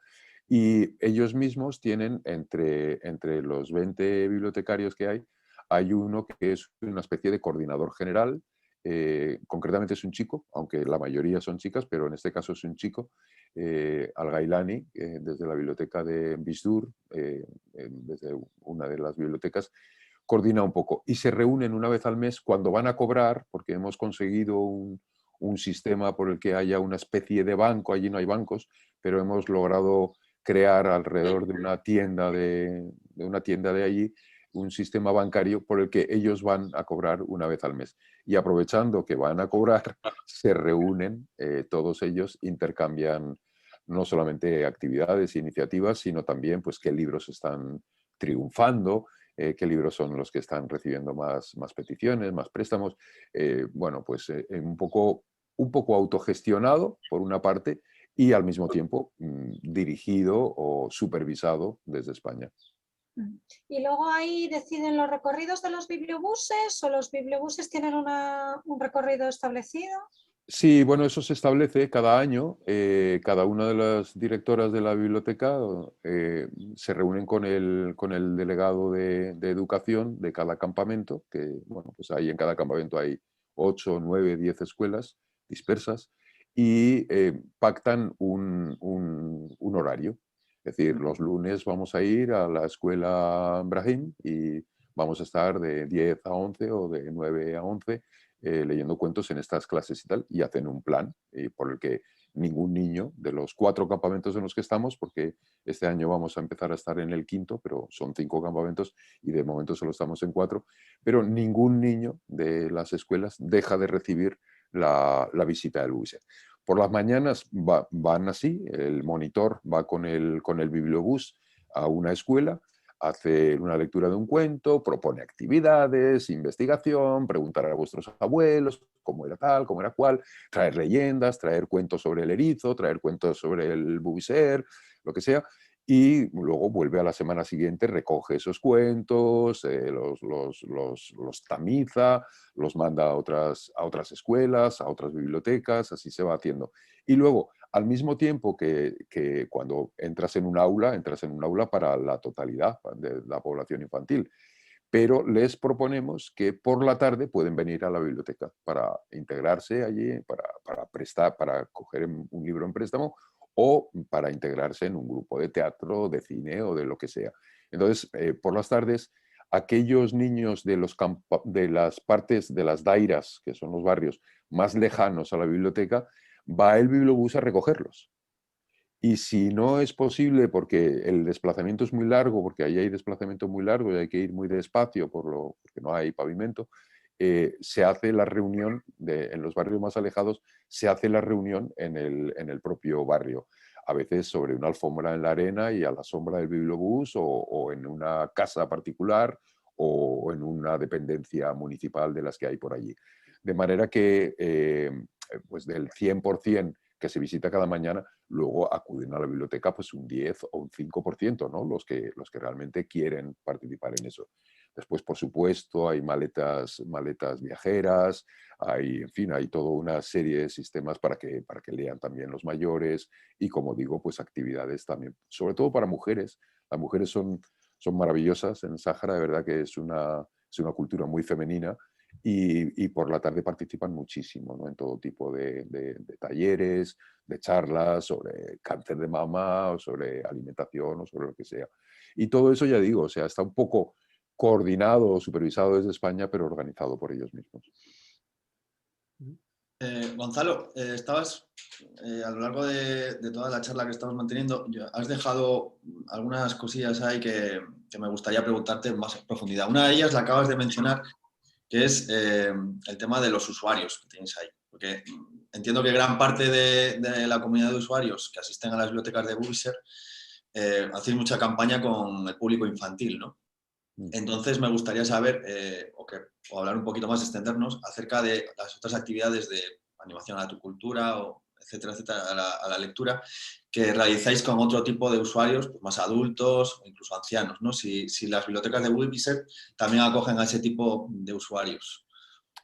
Y ellos mismos tienen, entre los 20 bibliotecarios que hay uno que es una especie de coordinador general, concretamente es un chico, aunque la mayoría son chicas, pero en este caso es un chico, Al-Gailani, desde la biblioteca de Bisdur, desde una de las bibliotecas, coordina un poco. Y se reúnen una vez al mes cuando van a cobrar, porque hemos conseguido un sistema por el que haya una especie de banco, allí no hay bancos, pero hemos logrado crear alrededor de una tienda de allí un sistema bancario por el que ellos van a cobrar una vez al mes. Y aprovechando que van a cobrar, se reúnen, todos ellos intercambian no solamente actividades e iniciativas, sino también pues, qué libros están triunfando, qué libros son los que están recibiendo más peticiones, más préstamos. Bueno, pues un poco autogestionado, por una parte, y al mismo tiempo dirigido o supervisado desde España. Y luego ahí deciden los recorridos de los bibliobuses, o los bibliobuses tienen un recorrido establecido. Sí, bueno, eso se establece cada año. Cada una de las directoras de la biblioteca se reúnen con el delegado de educación de cada campamento, que, bueno, pues ahí en cada campamento hay 8, 9, 10 escuelas dispersas, y pactan un horario. Es decir, los lunes vamos a ir a la escuela Brahim y vamos a estar de 10 a 11 o de 9 a 11 leyendo cuentos en estas clases y tal, y hacen un plan por el que ningún niño de los 4 campamentos en los que estamos, porque este año vamos a empezar a estar en el 5º, pero son 5 campamentos y de momento solo estamos en 4, pero ningún niño de las escuelas deja de recibir la visita del bus. Por las mañanas van así, el monitor va con el bibliobús a una escuela, hace una lectura de un cuento, propone actividades, investigación, preguntar a vuestros abuelos cómo era tal, cómo era cual, traer leyendas, traer cuentos sobre el erizo, traer cuentos sobre el bubicer, lo que sea, y luego vuelve a la semana siguiente, recoge esos cuentos, los tamiza, los manda a otras escuelas, a otras bibliotecas, así se va haciendo. Y luego, al mismo tiempo que cuando entras en un aula para la totalidad de la población infantil, pero les proponemos que por la tarde pueden venir a la biblioteca para integrarse allí, para coger un libro en préstamo o para integrarse en un grupo de teatro, de cine o de lo que sea. Entonces, por las tardes, aquellos niños de las partes de las dairas, que son los barrios más lejanos a la biblioteca, va el bibliobús a recogerlos. Y si no es posible, porque el desplazamiento es muy largo, porque ahí hay desplazamiento muy largo y hay que ir muy despacio porque no hay pavimento, se hace la reunión, en los barrios más alejados, se hace la reunión en el propio barrio. A veces sobre una alfombra en la arena y a la sombra del bibliobús o en una casa particular o en una dependencia municipal de las que hay por allí. De manera que pues del 100% que se visita cada mañana, luego acuden a la biblioteca pues un 10 o un 5%, ¿no? Los que realmente quieren participar en eso. Después, por supuesto, hay maletas viajeras, en fin, hay toda una serie de sistemas para que lean también los mayores y, como digo, pues actividades también, sobre todo para mujeres. Las mujeres son maravillosas en el Sáhara, de verdad que es una cultura muy femenina. Y por la tarde participan muchísimo, ¿no? En todo tipo de talleres, de charlas sobre cáncer de mama o sobre alimentación o sobre lo que sea. Y todo eso, ya digo, o sea, está un poco coordinado o supervisado desde España, pero organizado por ellos mismos. Gonzalo, estabas a lo largo de toda la charla que estamos manteniendo, has dejado algunas cosillas ahí que me gustaría preguntarte más en profundidad. Una de ellas la acabas de mencionar, que es el tema de los usuarios que tenéis ahí. Porque entiendo que gran parte de la comunidad de usuarios que asisten a las bibliotecas de Bubiser hacéis mucha campaña con el público infantil, ¿no? Entonces me gustaría saber, o hablar un poquito más, extendernos acerca de las otras actividades de animación a tu cultura, etcétera, etcétera, a la lectura, que realizáis con otro tipo de usuarios, pues más adultos o incluso ancianos, ¿no? Si las bibliotecas de Bubiser también acogen a ese tipo de usuarios.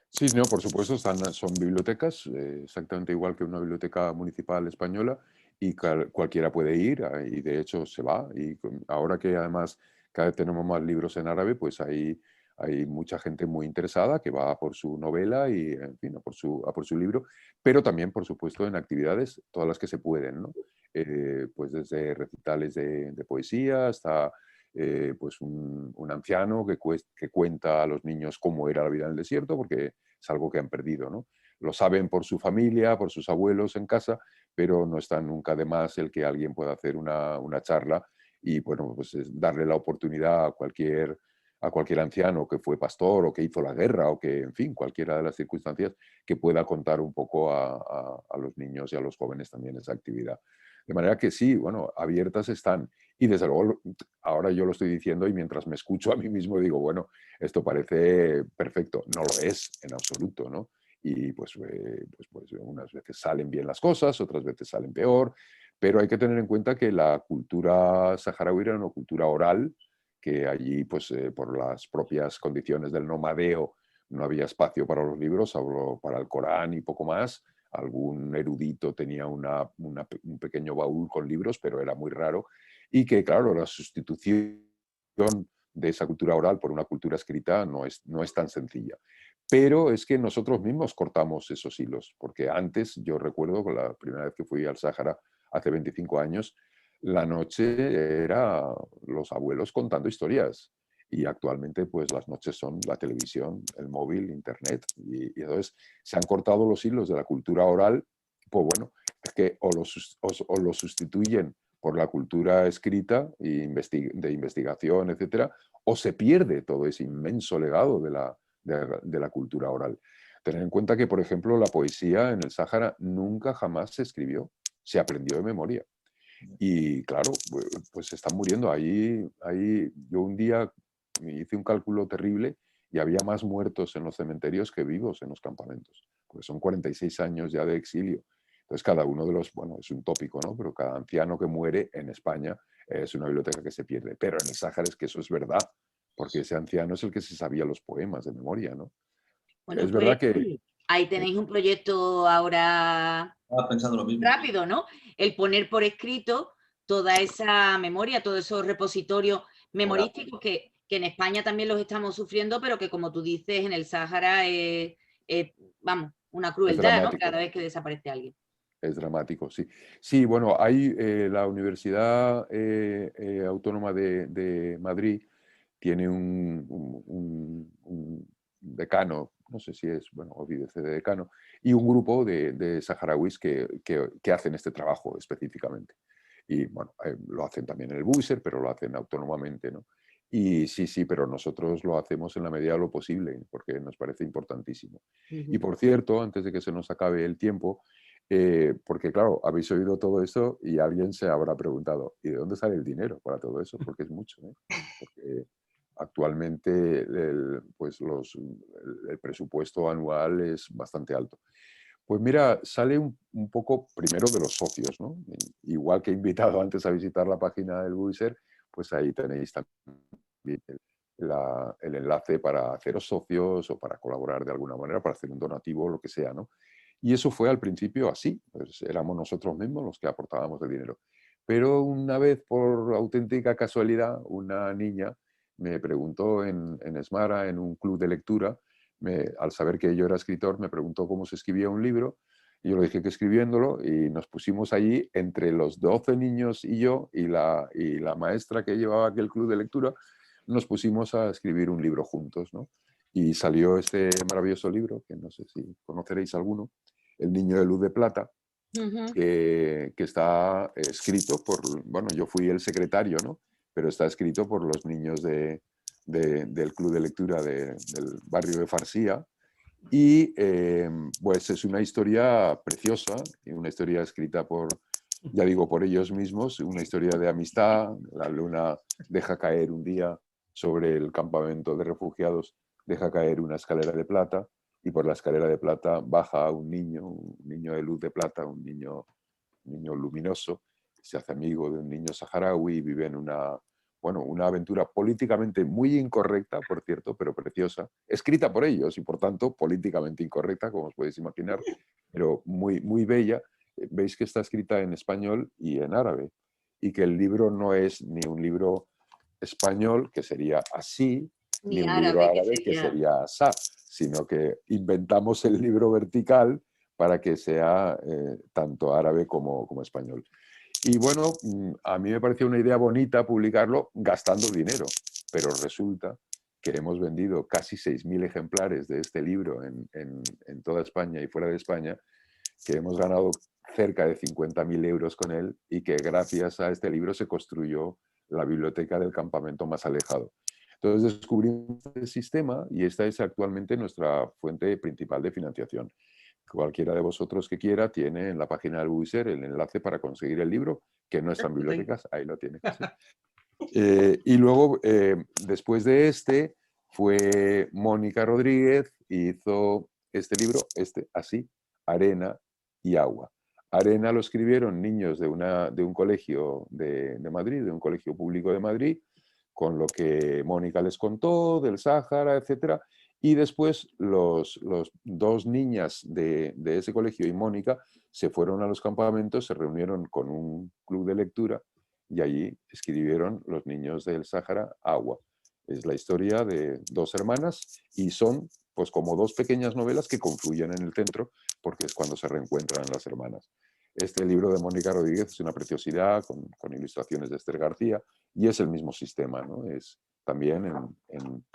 Sí, no, por supuesto, son bibliotecas, exactamente igual que una biblioteca municipal española, y cualquiera puede ir, y de hecho se va. Y ahora que además cada vez tenemos más libros en árabe, pues hay mucha gente muy interesada que va a por su novela y, en fin, a por su libro, pero también, por supuesto, en actividades, todas las que se pueden, ¿no? Pues desde recitales de poesía hasta pues un anciano que cuenta a los niños cómo era la vida en el desierto, porque es algo que han perdido, ¿no? Lo saben por su familia, por sus abuelos en casa, pero no está nunca de más el que alguien pueda hacer una charla y, bueno, pues darle la oportunidad a cualquier anciano que fue pastor o que hizo la guerra o que, en fin, cualquiera de las circunstancias, que pueda contar un poco a los niños y a los jóvenes también esa actividad. De manera que sí, bueno, abiertas están. Y desde luego, ahora yo lo estoy diciendo y mientras me escucho a mí mismo digo, bueno, esto parece perfecto. No lo es en absoluto, ¿no? Y pues unas veces salen bien las cosas, otras veces salen peor, pero hay que tener en cuenta que la cultura saharaui era una cultura oral, que allí, pues por las propias condiciones del nomadeo, no había espacio para los libros, solo para el Corán y poco más. Algún erudito tenía un pequeño baúl con libros, pero era muy raro. Y que, claro, la sustitución de esa cultura oral por una cultura escrita no es tan sencilla. Pero es que nosotros mismos cortamos esos hilos, porque antes, yo recuerdo la primera vez que fui al Sáhara, hace 25 años, la noche era los abuelos contando historias. Y actualmente, pues las noches son la televisión, el móvil, internet. Y entonces se han cortado los hilos de la cultura oral. Pues bueno, es que o lo sustituyen por la cultura escrita y de investigación, etcétera, o se pierde todo ese inmenso legado de la cultura oral. Tener en cuenta que, por ejemplo, la poesía en el Sáhara nunca jamás se escribió, se aprendió de memoria. Y claro, pues están muriendo. Ahí yo un día hice un cálculo terrible y había más muertos en los cementerios que vivos en los campamentos, porque son 46 años ya de exilio. Entonces cada uno de los, bueno, es un tópico, ¿no? Pero cada anciano que muere en España es una biblioteca que se pierde. Pero en el Sáhara es que eso es verdad, porque ese anciano es el que se sabía los poemas de memoria, ¿no? Bueno, Es pues verdad que... ahí tenéis un proyecto ahora Estaba pensando lo mismo. rápido, ¿no? El poner por escrito toda esa memoria, todos esos repositorios memorísticos que en España también los estamos sufriendo, pero que como tú dices, en el Sáhara es vamos, una crueldad, ¿no? Cada vez que desaparece alguien. Es dramático, sí. Sí, bueno, hay la Universidad Autónoma de Madrid tiene un decano, no sé si es, bueno, olvídese de decano, y un grupo de saharauis que hacen este trabajo específicamente. Y bueno, lo hacen también en el Buser, pero lo hacen autónomamente, ¿no? Y sí, pero nosotros lo hacemos en la medida de lo posible, porque nos parece importantísimo. Y por cierto, antes de que se nos acabe el tiempo, porque claro, habéis oído todo esto y alguien se habrá preguntado, ¿y de dónde sale el dinero para todo eso? Porque es mucho, ¿eh? Porque actualmente el presupuesto anual es bastante alto. Pues mira, sale un poco primero de los socios, ¿no? Igual que he invitado antes a visitar la página del Buiser, pues ahí tenéis también el enlace para haceros socios o para colaborar de alguna manera, para hacer un donativo o lo que sea, ¿no? Y eso fue al principio así, pues éramos nosotros mismos los que aportábamos el dinero. Pero una vez, por auténtica casualidad, una niña me preguntó en Esmara, en un club de lectura, al saber que yo era escritor, me preguntó cómo se escribía un libro, y yo le dije que escribiéndolo, y nos pusimos allí, entre los 12 niños y yo, y la maestra que llevaba aquel club de lectura, nos pusimos a escribir un libro juntos, ¿no? Y salió este maravilloso libro, que no sé si conoceréis alguno, El niño de luz de plata, que está escrito por, bueno, yo fui el secretario, ¿no? Pero está escrito por los niños del club de lectura del barrio de Farsía. Y pues es una historia preciosa, y una historia escrita por, ya digo, por ellos mismos, una historia de amistad. La luna deja caer un día sobre el campamento de refugiados, deja caer una escalera de plata, y por la escalera de plata baja un niño de luz de plata, un niño luminoso, se hace amigo de un niño saharaui y vive en una aventura políticamente muy incorrecta, por cierto, pero preciosa, escrita por ellos y por tanto políticamente incorrecta, como os podéis imaginar, pero muy, muy bella. Veis que está escrita en español y en árabe, y que el libro no es ni un libro español, que sería así, ni un libro árabe, que sería asá, sino que inventamos el libro vertical para que sea tanto árabe como español. Y bueno, a mí me pareció una idea bonita publicarlo gastando dinero, pero resulta que hemos vendido casi 6.000 ejemplares de este libro en toda España y fuera de España, que hemos ganado cerca de 50.000 euros con él, y que gracias a este libro se construyó la biblioteca del campamento más alejado. Entonces descubrimos el sistema y esta es actualmente nuestra fuente principal de financiación. Cualquiera de vosotros que quiera tiene en la página del Buiser el enlace para conseguir el libro, que no está en bibliotecas, ahí lo tiene. Sí. Y luego, después de este, fue Mónica Rodríguez y hizo este libro, así, Arena y Agua. Arena lo escribieron niños de un colegio de Madrid, de un colegio público de Madrid, con lo que Mónica les contó del Sáhara, etcétera. Y después los dos niñas de ese colegio y Mónica se fueron a los campamentos, se reunieron con un club de lectura y allí escribieron Los niños del Sáhara, Agua. Es la historia de dos hermanas y son pues como dos pequeñas novelas que confluyen en el centro, porque es cuando se reencuentran las hermanas. Este libro de Mónica Rodríguez es una preciosidad con ilustraciones de Esther García y es el mismo sistema, ¿no? Es también en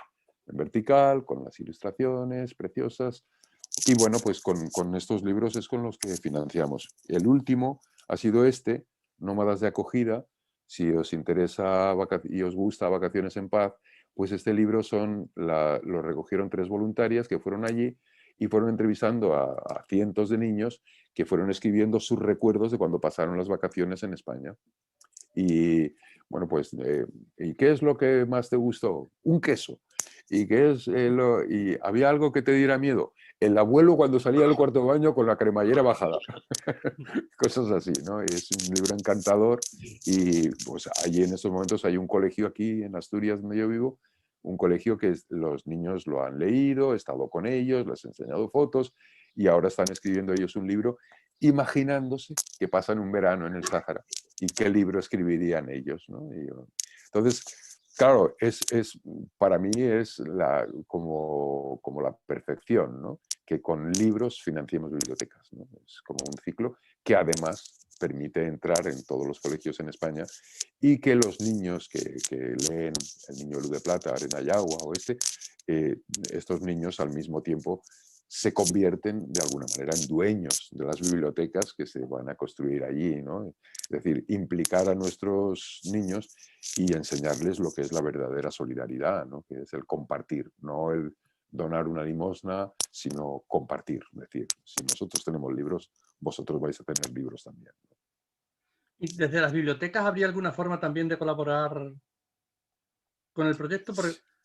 vertical, con las ilustraciones preciosas. Y bueno, pues con estos libros es con los que financiamos. El último ha sido este, Nómadas de Acogida. Si os interesa y os gusta Vacaciones en Paz, pues este libro lo recogieron 3 voluntarias que fueron allí y fueron entrevistando a cientos de niños que fueron escribiendo sus recuerdos de cuando pasaron las vacaciones en España. Y bueno, pues, ¿y qué es lo que más te gustó? Un queso. ¿Y qué es y había algo que te diera miedo? El abuelo cuando salía del cuarto baño con la cremallera bajada. Cosas así, ¿no? Es un libro encantador y pues allí en estos momentos hay un colegio aquí en Asturias donde yo vivo, un colegio que los niños lo han leído, he estado con ellos, les he enseñado fotos y ahora están escribiendo ellos un libro imaginándose que pasan un verano en el Sáhara y qué libro escribirían ellos, ¿no? Entonces, claro, para mí es como la perfección, ¿no? Que con libros financiemos bibliotecas, ¿no? Es como un ciclo que además permite entrar en todos los colegios en España y que los niños que leen El Niño de Luz de Plata, Arena y Agua o estos niños al mismo tiempo se convierten de alguna manera en dueños de las bibliotecas que se van a construir allí, ¿no? Es decir, implicar a nuestros niños y enseñarles lo que es la verdadera solidaridad, ¿no? Que es el compartir, no el donar una limosna, sino compartir. Es decir, si nosotros tenemos libros, vosotros vais a tener libros también. ¿Y desde las bibliotecas habría alguna forma también de colaborar con el proyecto?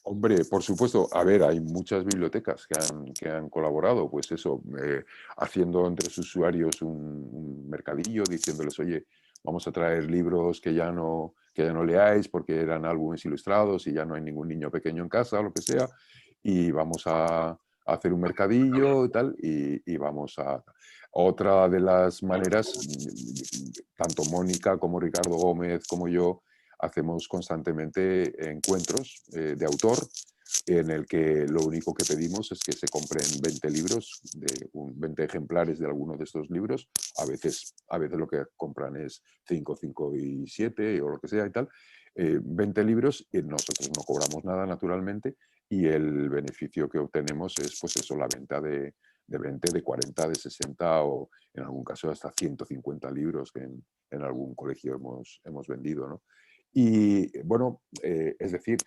Hombre, por supuesto, a ver, hay muchas bibliotecas que han colaborado, pues eso, haciendo entre sus usuarios un mercadillo, diciéndoles, oye, vamos a traer libros que ya no leáis porque eran álbumes ilustrados y ya no hay ningún niño pequeño en casa o lo que sea, y vamos a hacer un mercadillo y tal, y vamos a... Otra de las maneras, tanto Mónica como Ricardo Gómez como yo, hacemos constantemente encuentros de autor en el que lo único que pedimos es que se compren 20 libros, 20 ejemplares de alguno de estos libros. A veces lo que compran es 5, 5 y 7 o lo que sea y tal. 20 libros y nosotros no cobramos nada naturalmente y el beneficio que obtenemos es pues eso, la venta de 20, de 40, de 60 o en algún caso hasta 150 libros que en algún colegio hemos vendido, ¿no? Y bueno, es decir,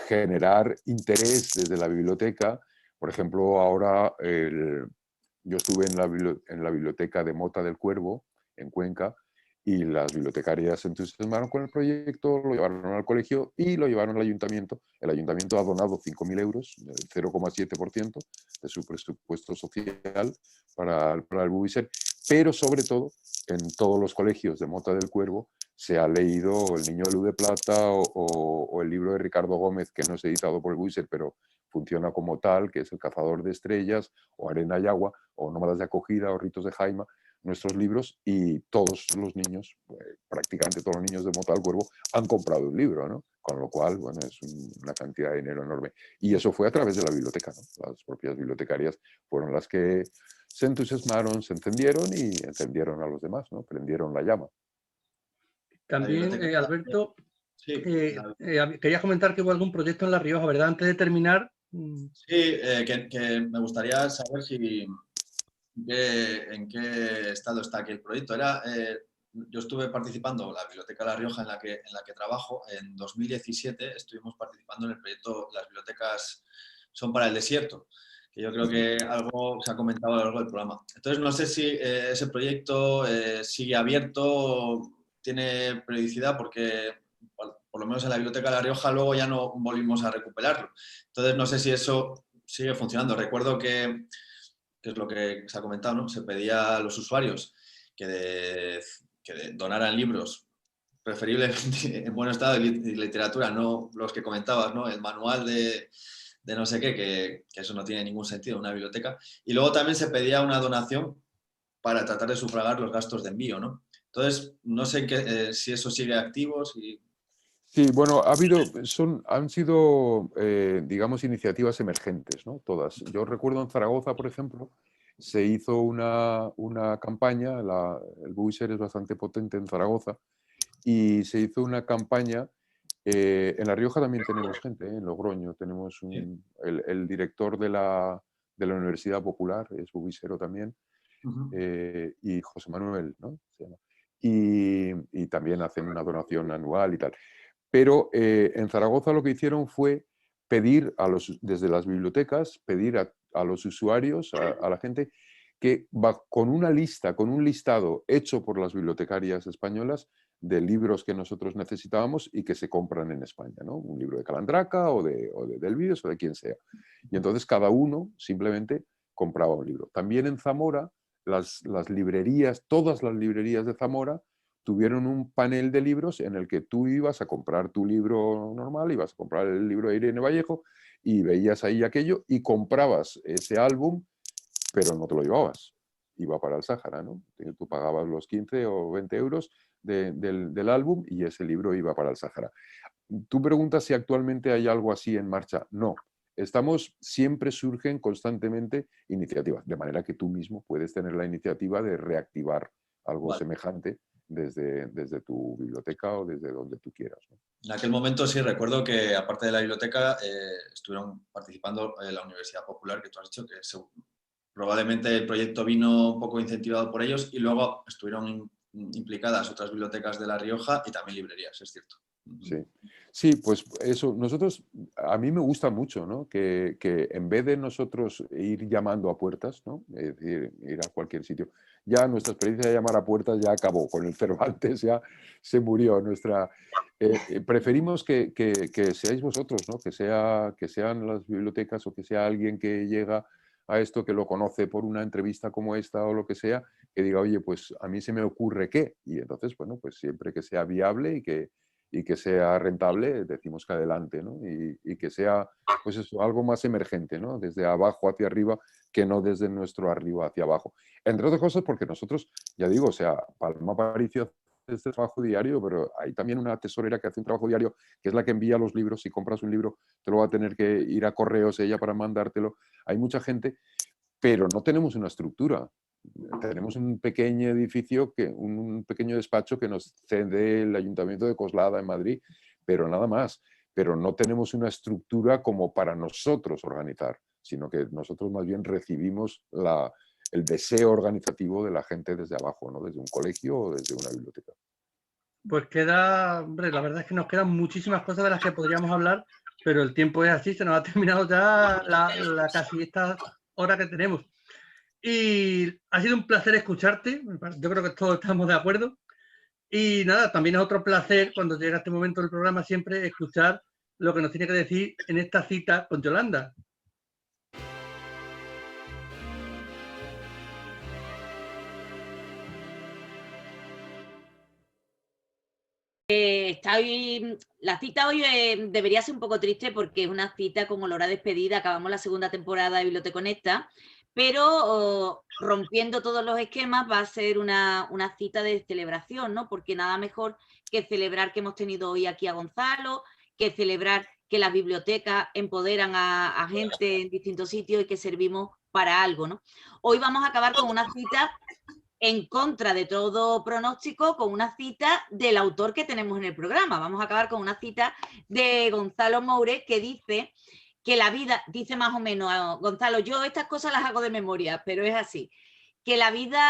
generar interés desde la biblioteca. Por ejemplo, ahora yo estuve en la biblioteca de Mota del Cuervo, en Cuenca, y las bibliotecarias se entusiasmaron con el proyecto, lo llevaron al colegio y lo llevaron al ayuntamiento. El ayuntamiento ha donado 5.000 euros, el 0,7% de su presupuesto social para el Bubiser, pero sobre todo en todos los colegios de Mota del Cuervo se ha leído El Niño de Luz de Plata o el libro de Ricardo Gómez, que no es editado por el Buiser, pero funciona como tal, que es El Cazador de Estrellas, o Arena y Agua, o Nómadas de Acogida, o Ritos de Jaima, nuestros libros, y todos los niños, prácticamente todos los niños de Mota del Cuervo, han comprado un libro, ¿no? Con lo cual, bueno, es una cantidad de dinero enorme. Y eso fue a través de la biblioteca, ¿no? Las propias bibliotecarias fueron las que se entusiasmaron, se encendieron y encendieron a los demás, ¿no? Prendieron la llama. También, Alberto, sí, querías comentar que hubo algún proyecto en La Rioja, ¿verdad? Antes de terminar. Sí, que me gustaría saber en qué estado está aquí el proyecto. Yo estuve participando en la Biblioteca de La Rioja en la que trabajo. En 2017 estuvimos participando en el proyecto Las bibliotecas son para el desierto, que yo creo que algo se ha comentado a lo largo del programa. Entonces, no sé si ese proyecto sigue abierto, tiene periodicidad, porque por lo menos en la Biblioteca de La Rioja luego ya no volvimos a recuperarlo. Entonces, no sé si eso sigue funcionando. Recuerdo que es lo que se ha comentado, ¿no? Se pedía a los usuarios que donaran libros, preferiblemente en buen estado de literatura, no los que comentabas, ¿no? El manual de no sé qué, que eso no tiene ningún sentido en una biblioteca. Y luego también se pedía una donación para tratar de sufragar los gastos de envío, ¿no? Entonces, no sé si eso sigue activo, si... Sí, bueno, han sido, digamos, iniciativas emergentes, ¿no? Todas. Yo recuerdo en Zaragoza, por ejemplo, se hizo una campaña, el Buiser es bastante potente en Zaragoza, y se hizo una campaña, en La Rioja también tenemos gente, en Logroño tenemos el director de la Universidad Popular, es buisero también, y José Manuel, ¿no? Se llama. Y también hacen una donación anual y tal. Pero en Zaragoza lo que hicieron fue pedir desde las bibliotecas, pedir a los usuarios, a la gente, que va con una lista, con un listado hecho por las bibliotecarias españolas de libros que nosotros necesitábamos y que se compran en España, ¿no? Un libro de Calandraca o de Delvides o de quien sea. Y entonces cada uno simplemente compraba un libro. También en Zamora, las librerías, todas las librerías de Zamora, tuvieron un panel de libros en el que tú ibas a comprar tu libro normal, ibas a comprar el libro de Irene Vallejo y veías ahí aquello y comprabas ese álbum, pero no te lo llevabas. Iba para el Sáhara, ¿no? Tú pagabas los 15 o 20 euros del álbum y ese libro iba para el Sáhara. Tú preguntas si actualmente hay algo así en marcha. No. Siempre surgen constantemente iniciativas, de manera que tú mismo puedes tener la iniciativa de reactivar algo semejante desde tu biblioteca o desde donde tú quieras, ¿no? En aquel momento sí recuerdo que, aparte de la biblioteca, estuvieron participando en la Universidad Popular, que tú has dicho que probablemente el proyecto vino un poco incentivado por ellos, y luego estuvieron implicadas otras bibliotecas de La Rioja y también librerías, es cierto. Sí, pues eso, a mí me gusta mucho, ¿no? Que en vez de nosotros ir llamando a puertas, ¿no? Es decir, ir a cualquier sitio, ya nuestra experiencia de llamar a puertas ya acabó, con el Cervantes ya se murió. Preferimos que seáis vosotros, ¿no? Que sean las bibliotecas o que sea alguien que llega a esto, que lo conoce por una entrevista como esta o lo que sea, que diga, oye, pues a mí se me ocurre qué, y entonces, bueno, pues siempre que sea viable y que sea rentable, decimos que adelante, ¿no? Y que sea, pues eso, algo más emergente, ¿no? Desde abajo hacia arriba, que no desde nuestro arriba hacia abajo. Entre otras cosas porque nosotros, ya digo, o sea, Palma Aparicio hace este trabajo diario, pero hay también una tesorera que hace un trabajo diario, que es la que envía los libros. Si compras un libro, te lo va a tener que ir a correos ella para mandártelo. Hay mucha gente, pero no tenemos una estructura. Tenemos un pequeño edificio, un pequeño despacho que nos cede el Ayuntamiento de Coslada en Madrid, pero nada más. Pero no tenemos una estructura como para nosotros organizar, sino que nosotros más bien recibimos el deseo organizativo de la gente desde abajo, ¿no? Desde un colegio o desde una biblioteca. Pues hombre, la verdad es que nos quedan muchísimas cosas de las que podríamos hablar, pero el tiempo es así, se nos ha terminado ya casi esta hora que tenemos. Y ha sido un placer escucharte, yo creo que todos estamos de acuerdo. Y nada, también es otro placer cuando llega este momento del programa siempre escuchar lo que nos tiene que decir en esta cita con Yolanda. La cita hoy debería ser un poco triste porque es una cita con olor a despedida. Acabamos la segunda temporada de Biblioteconecta, pero rompiendo todos los esquemas va a ser una cita de celebración, ¿no? Porque nada mejor que celebrar que hemos tenido hoy aquí a Gonzalo, que celebrar que las bibliotecas empoderan a gente en distintos sitios y que servimos para algo, ¿no? Hoy vamos a acabar con una cita en contra de todo pronóstico, con una cita del autor que tenemos en el programa. Vamos a acabar con una cita de Gonzalo Moure, que dice que la vida, dice más o menos, Gonzalo, yo estas cosas las hago de memoria, pero es así, que la vida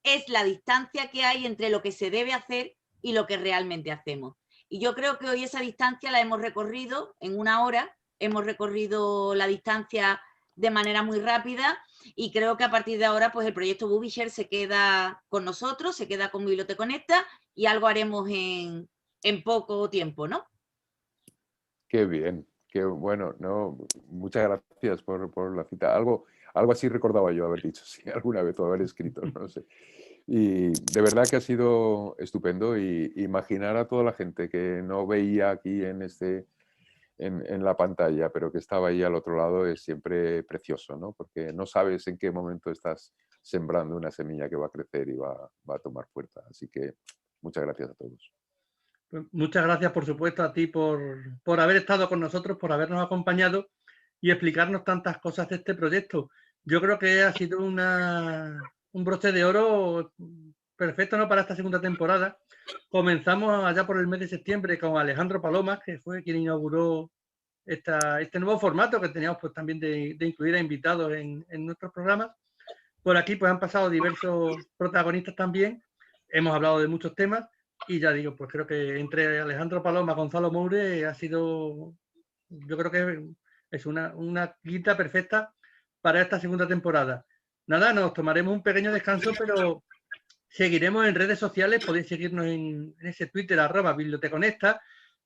es la distancia que hay entre lo que se debe hacer y lo que realmente hacemos. Y yo creo que hoy esa distancia la hemos recorrido en una hora, hemos recorrido la distancia de manera muy rápida, y creo que a partir de ahora pues el proyecto Bubisher se queda con nosotros, se queda con Biblioteconecta, y algo haremos en poco tiempo, ¿no? Qué bien, qué bueno, no, muchas gracias por la cita. Algo así recordaba yo haber dicho, sí, alguna vez o haber escrito, no sé. Y de verdad que ha sido estupendo, y imaginar a toda la gente que no veía aquí en la pantalla, pero que estaba ahí al otro lado, es siempre precioso, ¿no? Porque no sabes en qué momento estás sembrando una semilla que va a crecer y va a tomar fuerza. Así que muchas gracias a todos. Pues muchas gracias, por supuesto, a ti por haber estado con nosotros, por habernos acompañado y explicarnos tantas cosas de este proyecto. yo creo que ha sido un broche de oro perfecto, ¿no?, para esta segunda temporada. Comenzamos allá por el mes de septiembre con Alejandro Palomas, que fue quien inauguró este nuevo formato que teníamos pues también de incluir a invitados en nuestros programas. Por aquí pues han pasado diversos protagonistas también, hemos hablado de muchos temas y ya digo, pues creo que entre Alejandro Palomas, Gonzalo Moure ha sido, yo creo que es una guita perfecta para esta segunda temporada. Nada, nos tomaremos un pequeño descanso, pero seguiremos en redes sociales, podéis seguirnos en ese Twitter @biblioteconecta,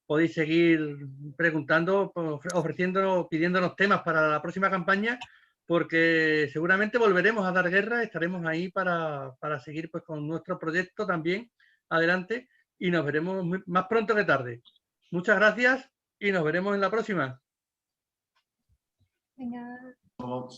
podéis seguir preguntando, ofreciéndonos, pidiéndonos temas para la próxima campaña, porque seguramente volveremos a dar guerra, estaremos ahí para seguir pues con nuestro proyecto también adelante y nos veremos más pronto que tarde. Muchas gracias y nos veremos en la próxima. Venga. Como-